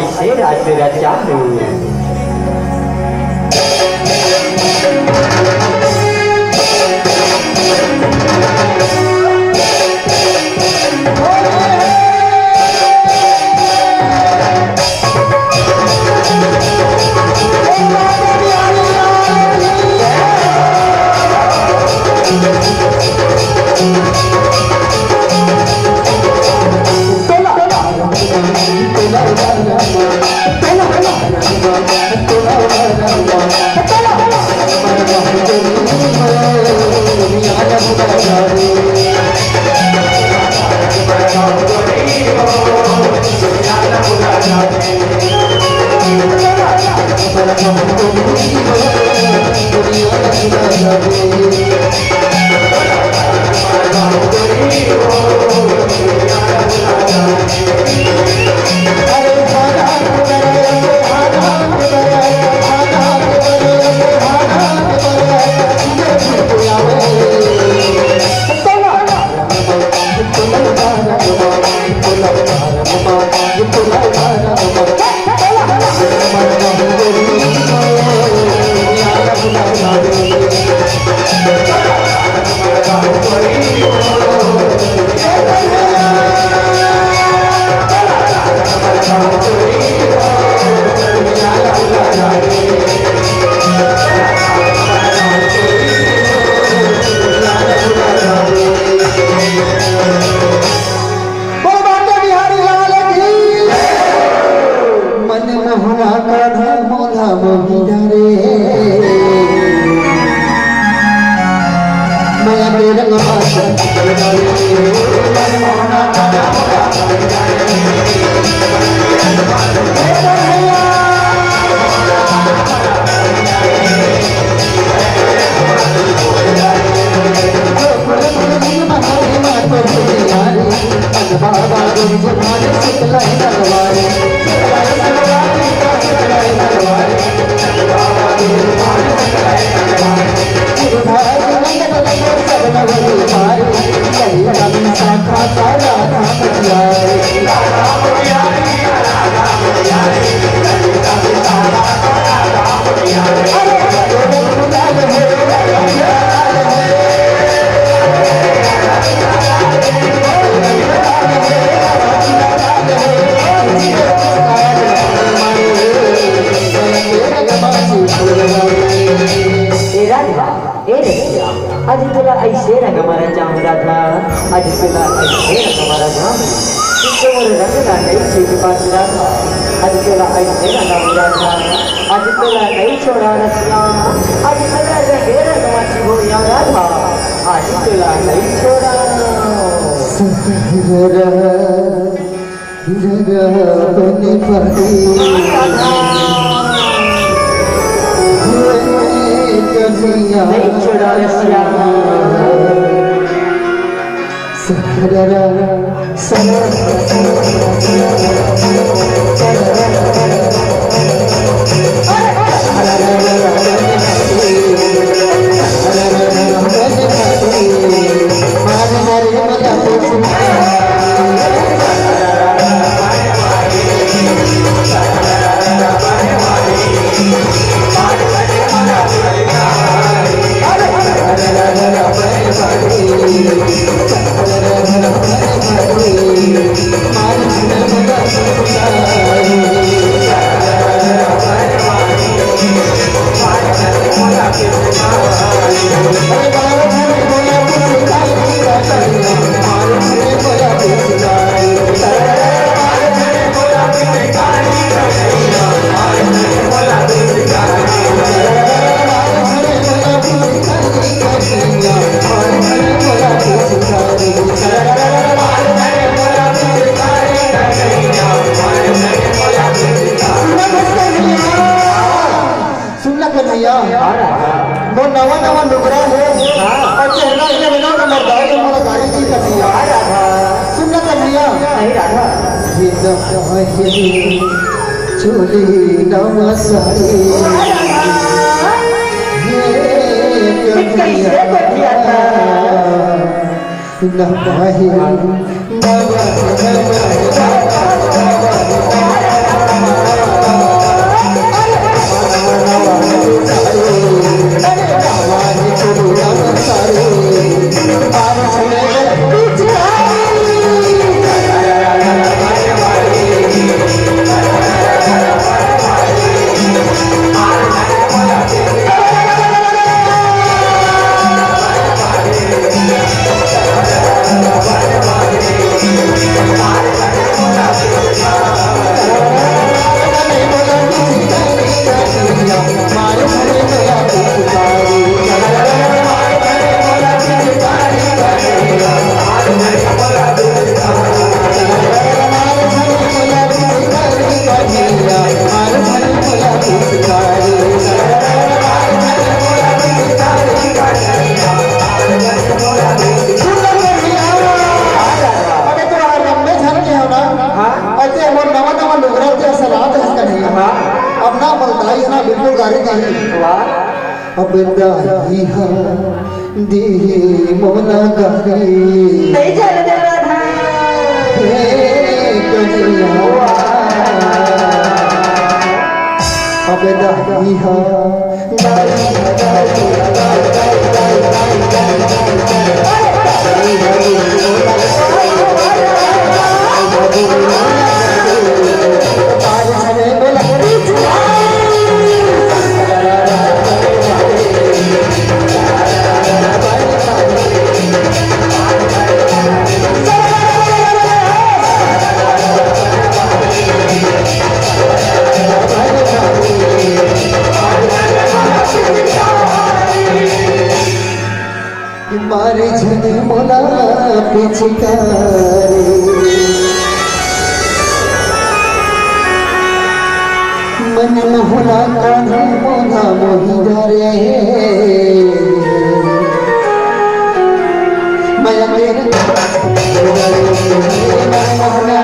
[SPEAKER 2] ऐसे राज रचा
[SPEAKER 1] Thank you.
[SPEAKER 3] आज तुला ऐसे रंग मारा चांगला था आज तुला ऐसे रंग मारा जाम तुझे रंग ना नहीं छीन पाता था आज तुला ऐसे रंग मारा था आज तुला नहीं छोड़ा रसिया आज तुला रंग माची हो यारा था आज तुला नहीं छोड़ा
[SPEAKER 1] बनी पड़ी
[SPEAKER 3] नहीं छोड़ा रसिया
[SPEAKER 1] वो नवा नवा लुगरा है और चेहरा ये बना के मर जाए तो मेरा गाड़ी की कटिया सुन ना कन्हैया
[SPEAKER 3] नहीं राधा
[SPEAKER 1] ये दम चोली नवा साड़ी ये
[SPEAKER 3] कैसे कटिया था
[SPEAKER 1] नवाही
[SPEAKER 3] Bye.
[SPEAKER 1] अब दाही दी मोना गारी
[SPEAKER 3] नहीं चल दे राधा
[SPEAKER 1] अब दाही मारे झन मोला पिचकारी मन मोहना कान्हा मोना मोहिना रे मैं तेरे मोहना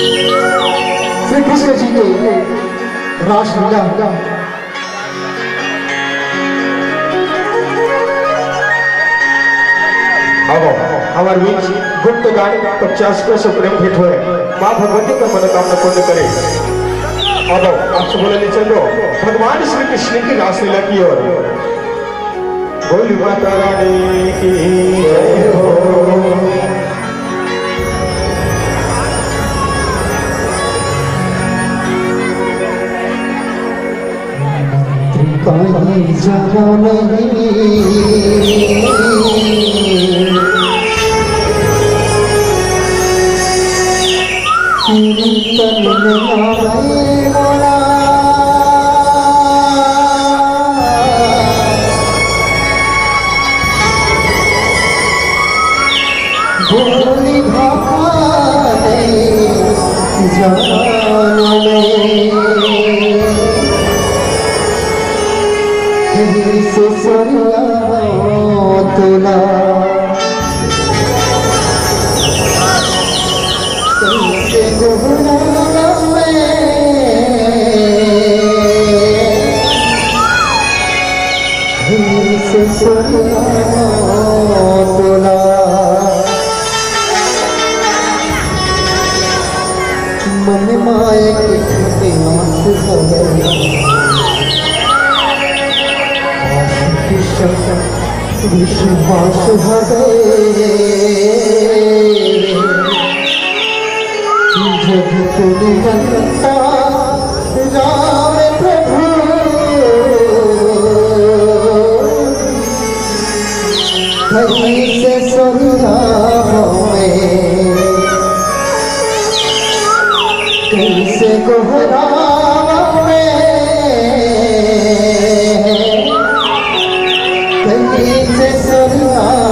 [SPEAKER 1] श्री कृष्ण जी के रासलीला
[SPEAKER 2] अब हमारे बीच गुप्त गान 50 पैसे प्रेम भेंट हुए माँ भगवती का मनोकामना पूर्ण करे। अब आपसे बोले चलो भगवान श्री कृष्ण की रासलीला की ओर। बोली माता रानी की जय हो।
[SPEAKER 1] कहीं जगह नहीं कीर्तन में आवे मोरा बोली भाने जाने से सरिया तोला कैसे गोहरा में से सरिया तोला मन माए के आंसू भरे विश्वास हरे जब निरंता राम प्रभु कहीं से सरिया में कैसे कोहरा से सरिया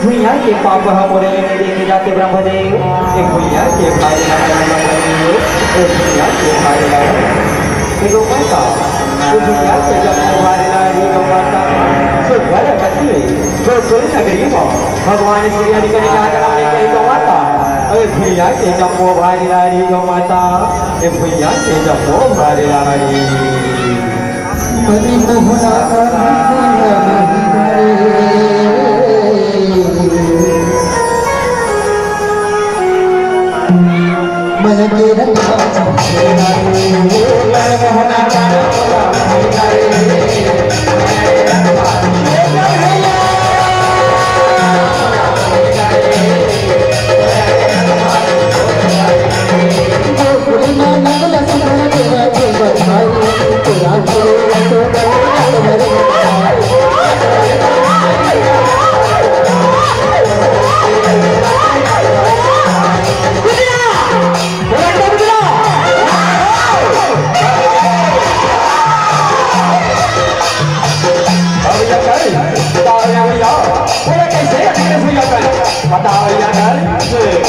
[SPEAKER 3] भुइया के पाप मोरे लेने देखे जाते ब्रह्मदेव, एक भुइया के भाई भुइया के भाई गौ माता, भुइया के जब हमारे नारी गौ माता स्वर्ग गति गोकुल नगरी में भगवान श्री हरि के जागरण के गौ माता, अरे भुइया के जम्मो भारी नारी गौ माता, ये भुइया के जम्मो भारी नारी
[SPEAKER 1] मनी मोहना मन के रंग
[SPEAKER 2] Thank you. भैया कर बताओ या भैया बोला कैसे अकेले भैया कर बताओ या कर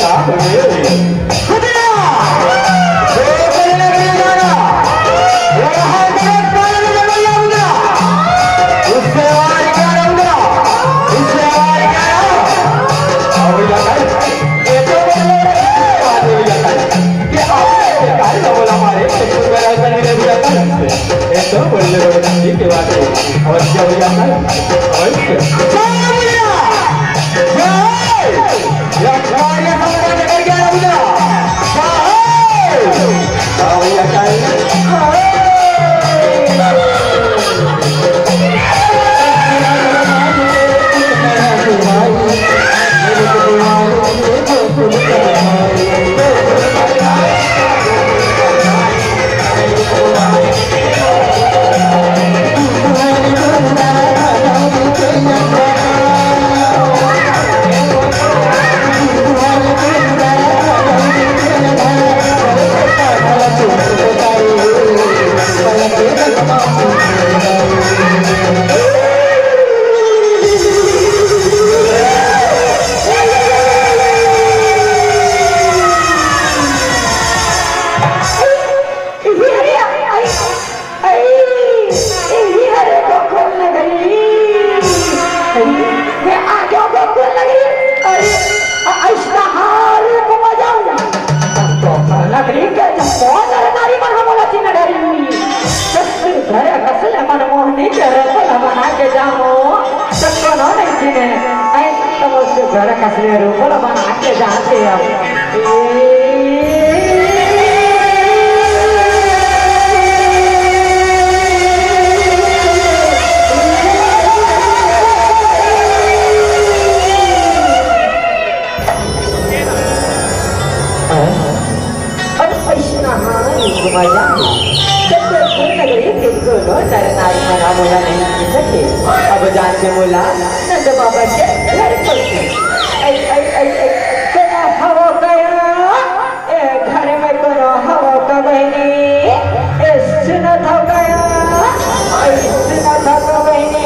[SPEAKER 2] का हुए खुदिया जो करने के लिए जाना वो रहा गलत पालन में भैया उधरा उससे आवाज क्या रंगा उससे आवाज क्या और भैया कर ये तो बोले भैया कर कि आपने कार्य न बोला हमारे तो मेरा करने भैया कर ये तो बोले ठीक है बात है अवश्य भैया कर अवश्य या कार्य हमारा निकल गया भैया भैया कर अब जान के बोला नंद बाबा के घर पर हवा गया घर में करो हवा का बहनी सुना था गया सुना था का बहनी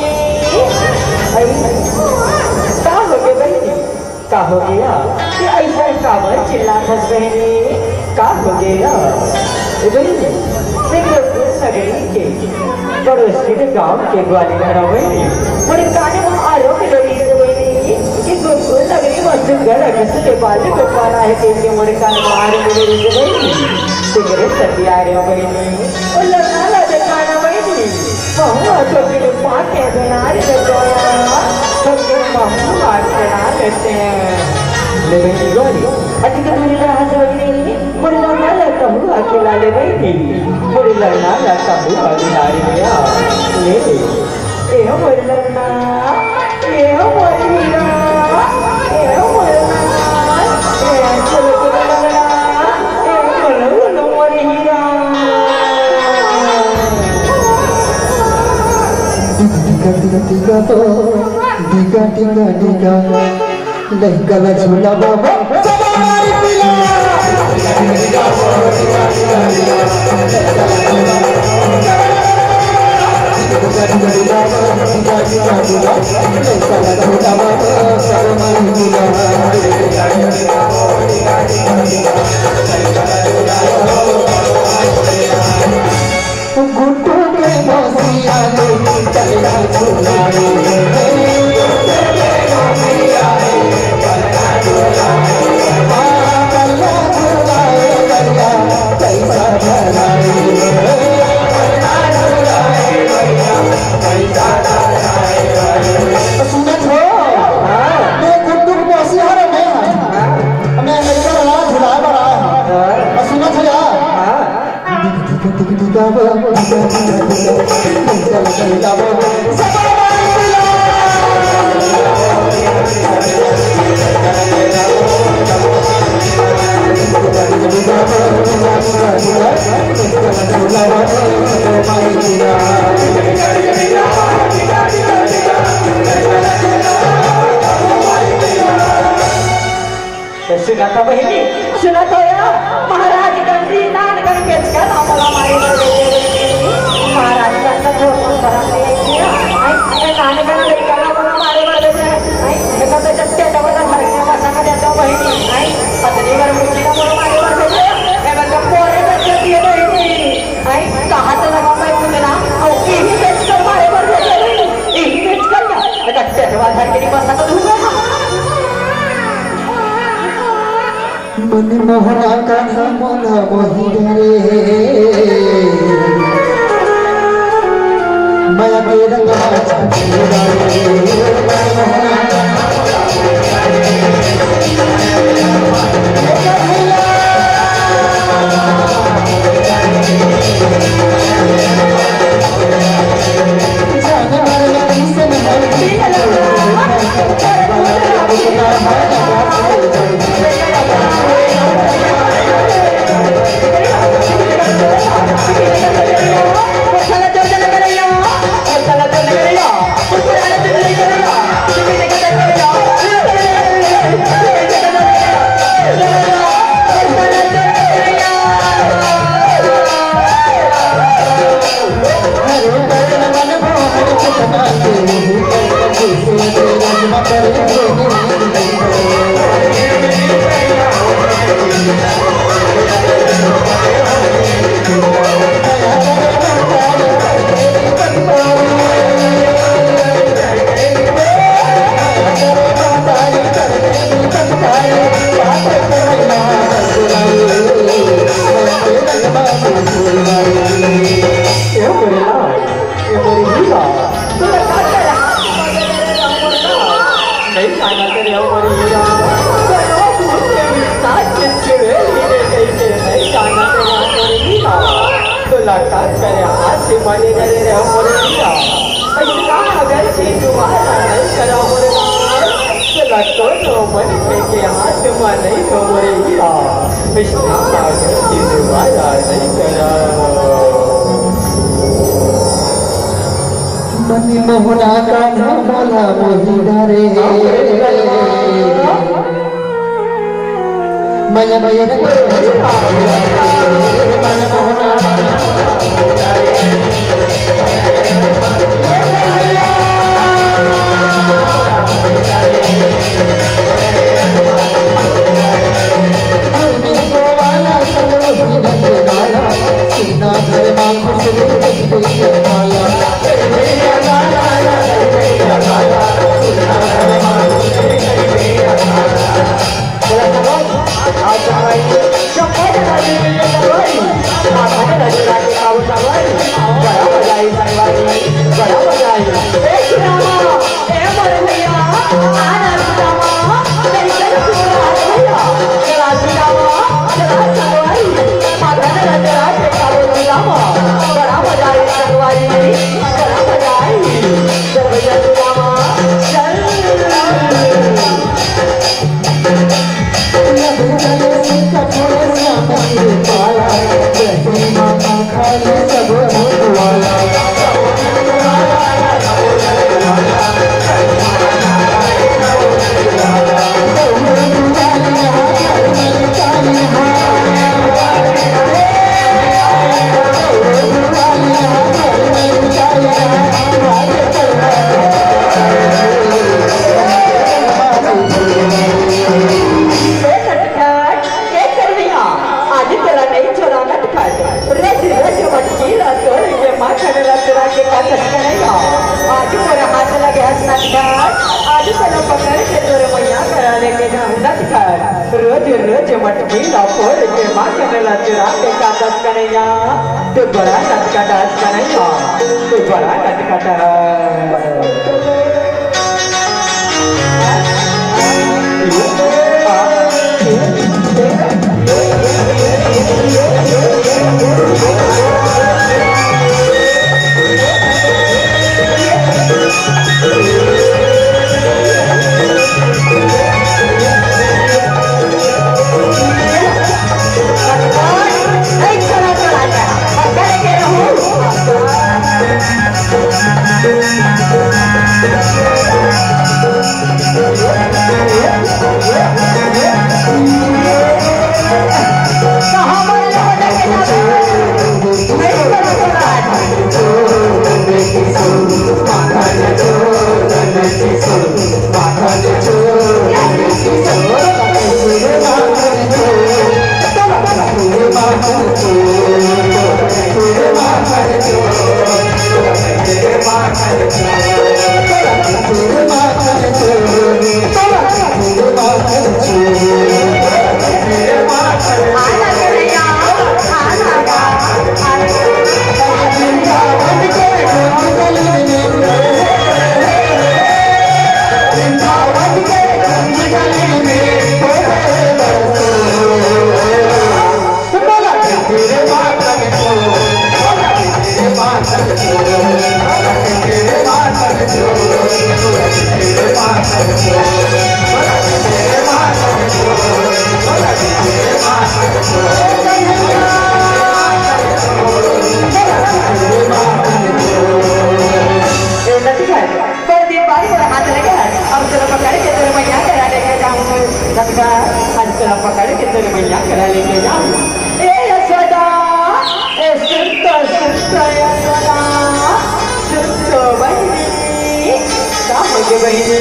[SPEAKER 2] का हो गया बहनी का हो गया ऐसा काबर चिल्ला फंस बहनी का हो गया बहनी पड़ोसी के गांव के ग्वालियर बड़े काने में आरोप लगी कि गोकुल नगरी वसुंधरा रखसले बाली को पाना है के मोरे काने में आरोप लगी सिगरेट सतिया रे बहनी ओ लगा दे काना बहनी बहुआ तो के पाके बना रे गोया सब के महू मार के ना लेते हैं ले बहनी गोरी अधिक दूरी रहा बहनी मोरे लगा लगता हूँ अकेला ले बहनी मोरे लड़ना लगता हूँ अकेला गया ले ए हो मोरे लड़ना ए हो मोरे हीरा ए हो मोरे लड़ना ए चलो चलो लड़ना ए बोलो मोरे हीरा
[SPEAKER 1] दिगा तो दिगा दिगा दिगा लहका ला झूला बाबा सवारी पिला घुटू में मौसिया चला
[SPEAKER 3] सुनाता बहिणी सुनातो या महाराज गंदी दान करके आम्हाला मारी महाराज कट्टे वाधार के पास तो दूंगा
[SPEAKER 1] मन मोहना का मोना मोही रे माया के रंगा छातीरा रे मन मोहना मनी मोहना का मोला मोहिना रे माया माया मन मोहना रोज रोज मटकी फोड़ के माँ करेला चुरा के काटत कन्हैया तू बड़ा नटखट कन्हैया तू बड़ा नटखट
[SPEAKER 3] पकड़ के तेरे मैया करा लेके जाऊं ए यशोदा ए सुनतो यशोदा सुनतो बहिनी का हो गए बहिनी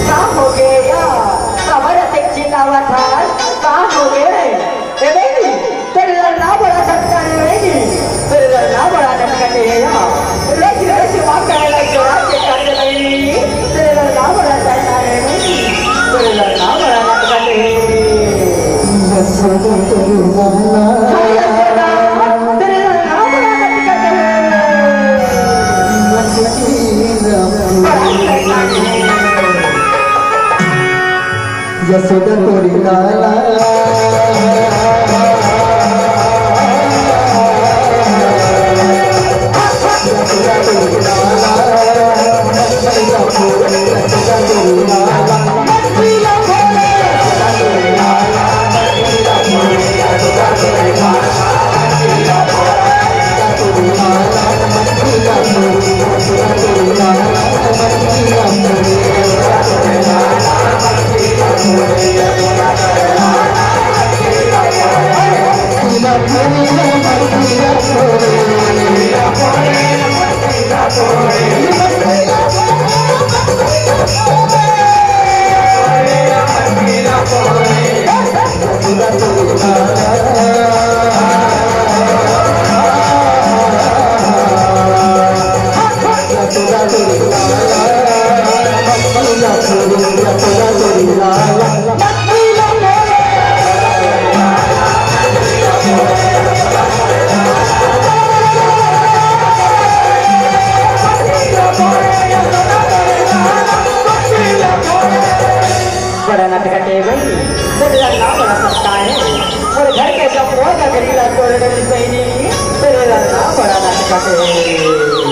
[SPEAKER 3] का हो गया हमारा तक चिल्लावा था का हो गए ए बहिनी तेरे लड़ना बड़ा सच्चा है बहिनी तेरे लड़ना बड़ा नटखट है यार लेकिन ऐसे वहाँ कहने लग जोड़ा के कर दे बहिनी तेरे लड़ना बड़ा सच्चा है बहिनी तेरे लड़ना बड़ा नटखट है
[SPEAKER 1] यशोदा तोरी लाला
[SPEAKER 3] बड़ा नटखट है भाई तेरे लड़ना बड़ा सस्ता है और घर के सब रोज गरीला तोड़ गई बहनी तेरे लड़ना बड़ा नटखट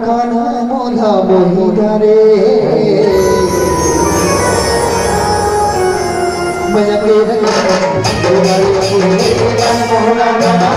[SPEAKER 1] काना मोला मोहिना रे मैं तेरे मोहना काना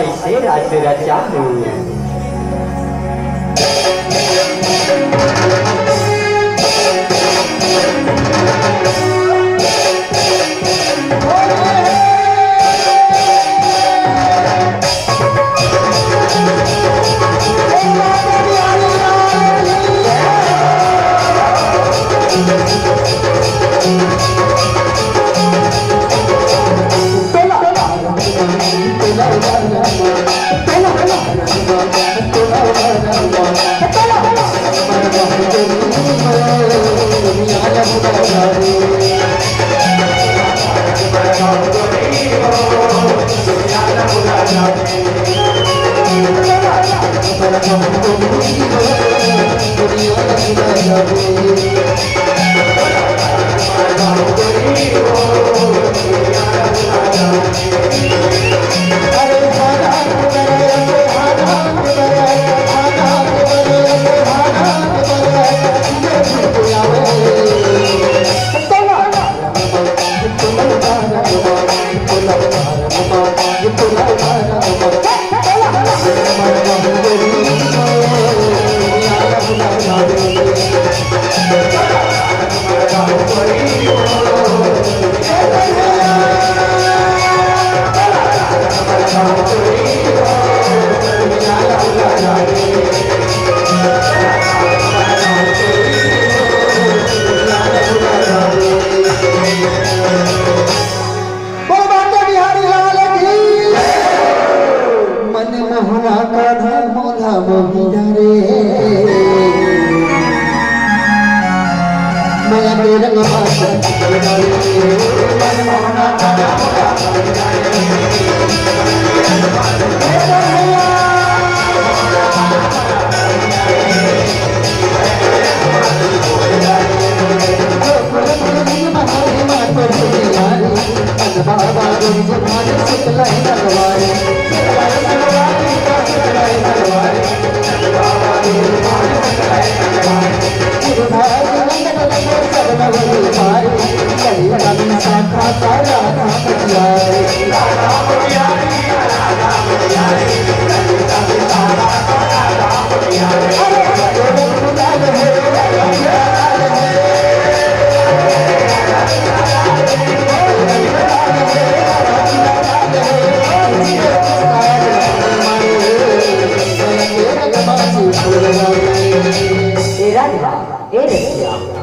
[SPEAKER 3] ऐसे राज रचाऊं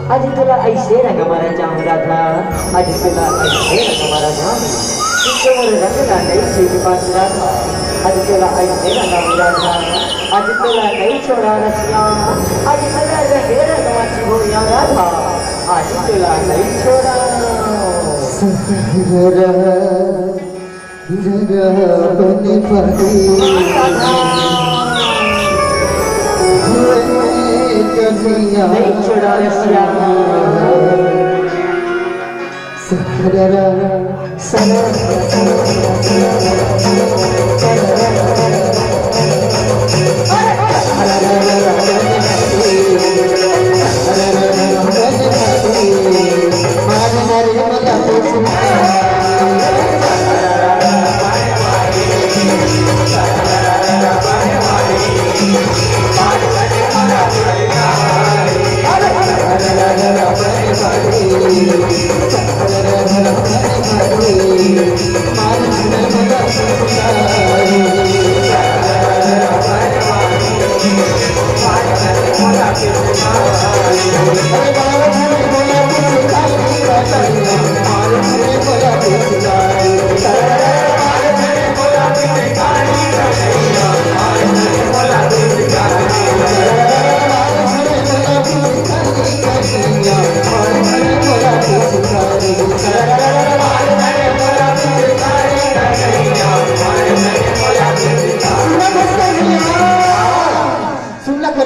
[SPEAKER 3] आज तुला ऐसे रंग मारा चाहूंगा था आज तुला ऐसे रंग मारा चाहूंगा तुझे मोर रंग ना नहीं छीन पास रहा था आज तुला ऐसे रंग मारा था आज तुला नहीं छोड़ा रसिया आज तुला रंगे रंग माची हो यारा था आज तुला नहीं छोड़ा
[SPEAKER 1] बने पड़ी मैया
[SPEAKER 3] नहीं छोड़ा श्यामा
[SPEAKER 1] सररा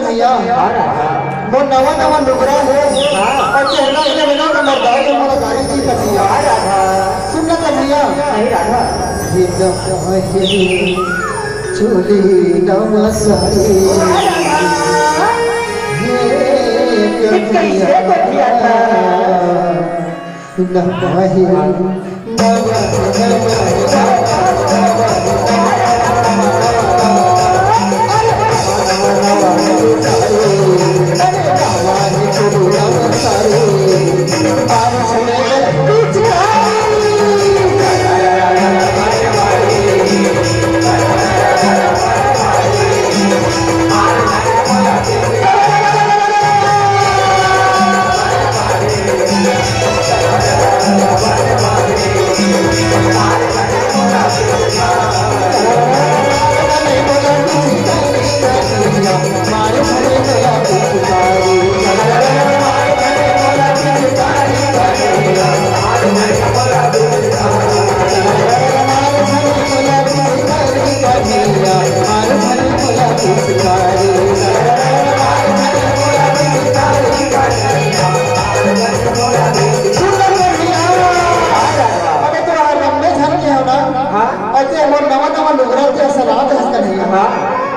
[SPEAKER 1] भैया वो नवा नवा लुगरा है और चेहरा इतना बना का मर्दा है हमारा गाड़ी की कटिया सुन ना कर भैया
[SPEAKER 3] नहीं राधा
[SPEAKER 1] ये दवाई चोली नवा साड़ी ये
[SPEAKER 3] कैसे को किया था
[SPEAKER 1] नवाई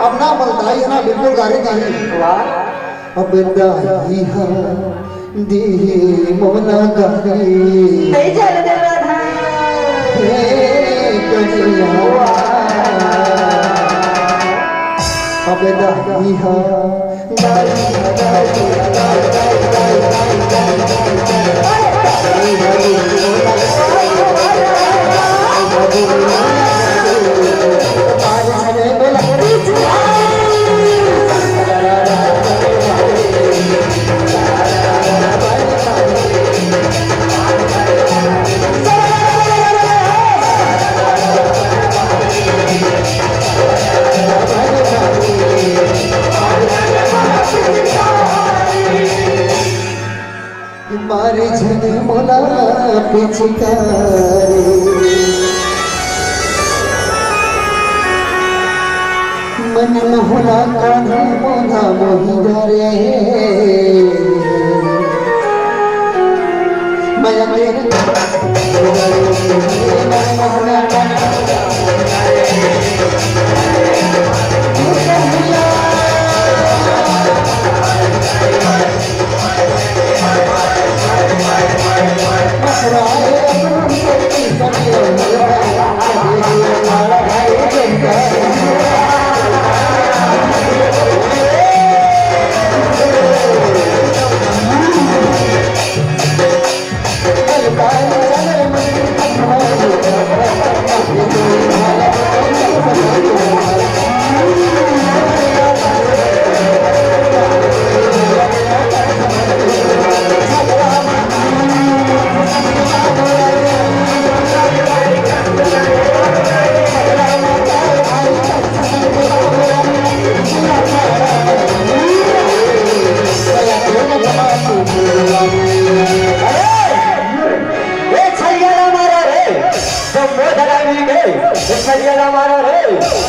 [SPEAKER 1] अब ना बलदाई है ना बिल्कुल गाड़ी दी अब दाई है दी मोना गाड़ी
[SPEAKER 3] नहीं चल दे राधा
[SPEAKER 1] अब दाई है मारे झने मोला पिचकारी मन मोहला कान्हा मोला मोहिरा रे माया तेरे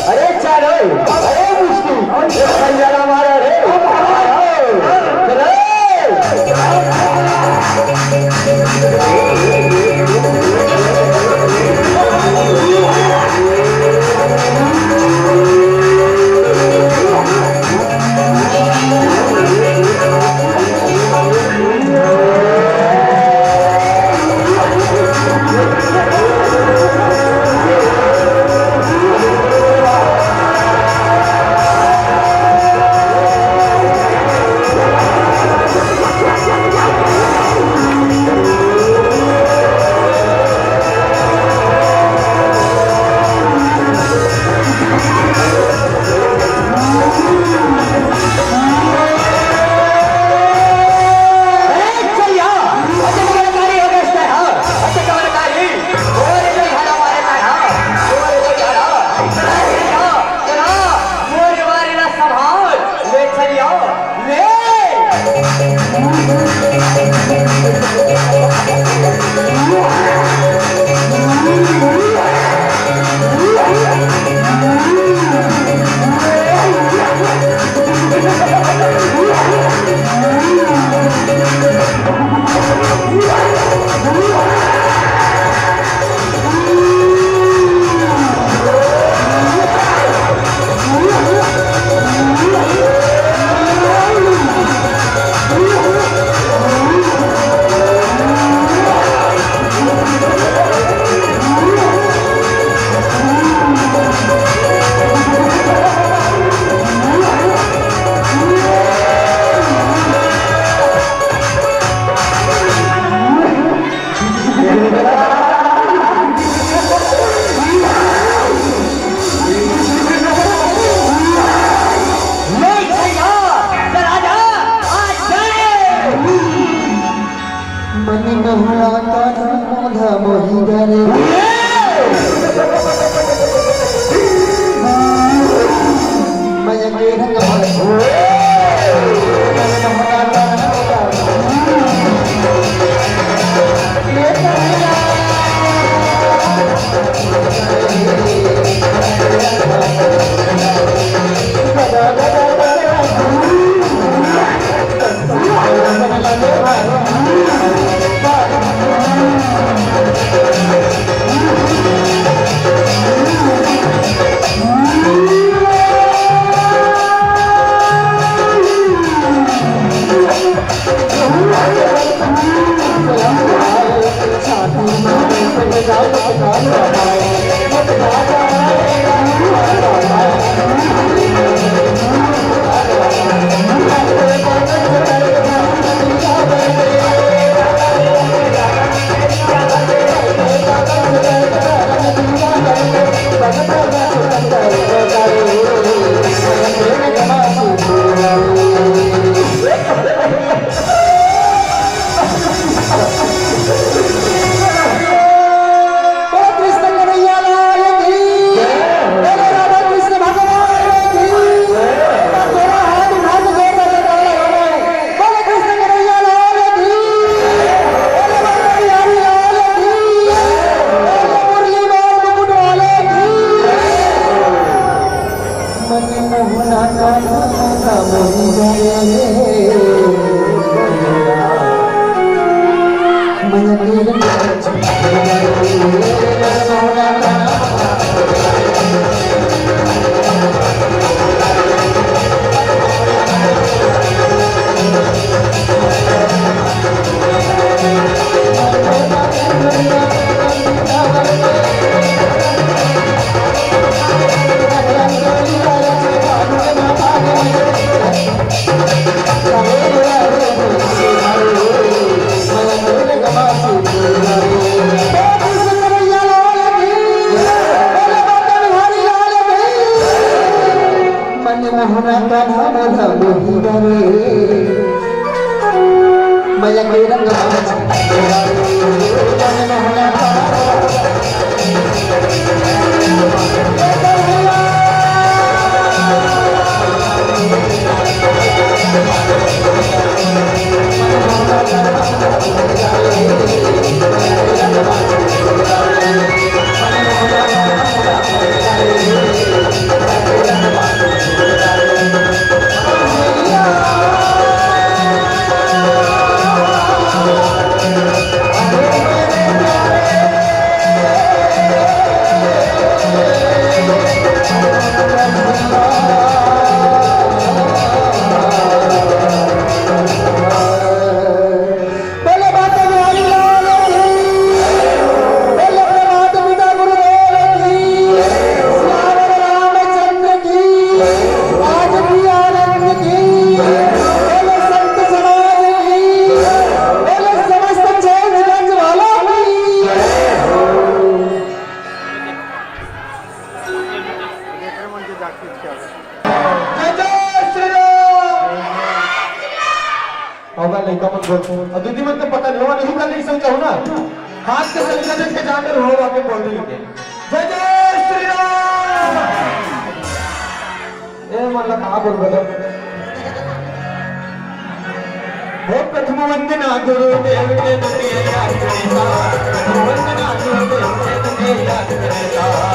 [SPEAKER 3] अरे चलो अरे मुश्किल मारा रे चलो
[SPEAKER 2] दीदी मन तो पता नहीं होगा नहीं कर नहीं समझा हो ना हाथ के सलीका देख के जाकर हो आके बोल रही है जय जय श्री राम ए मतलब कहां बोल रहे हो प्रथम वंदना गुरुदेव के तुझे याद करता, प्रथम वंदना गुरुदेव के तुझे याद करता.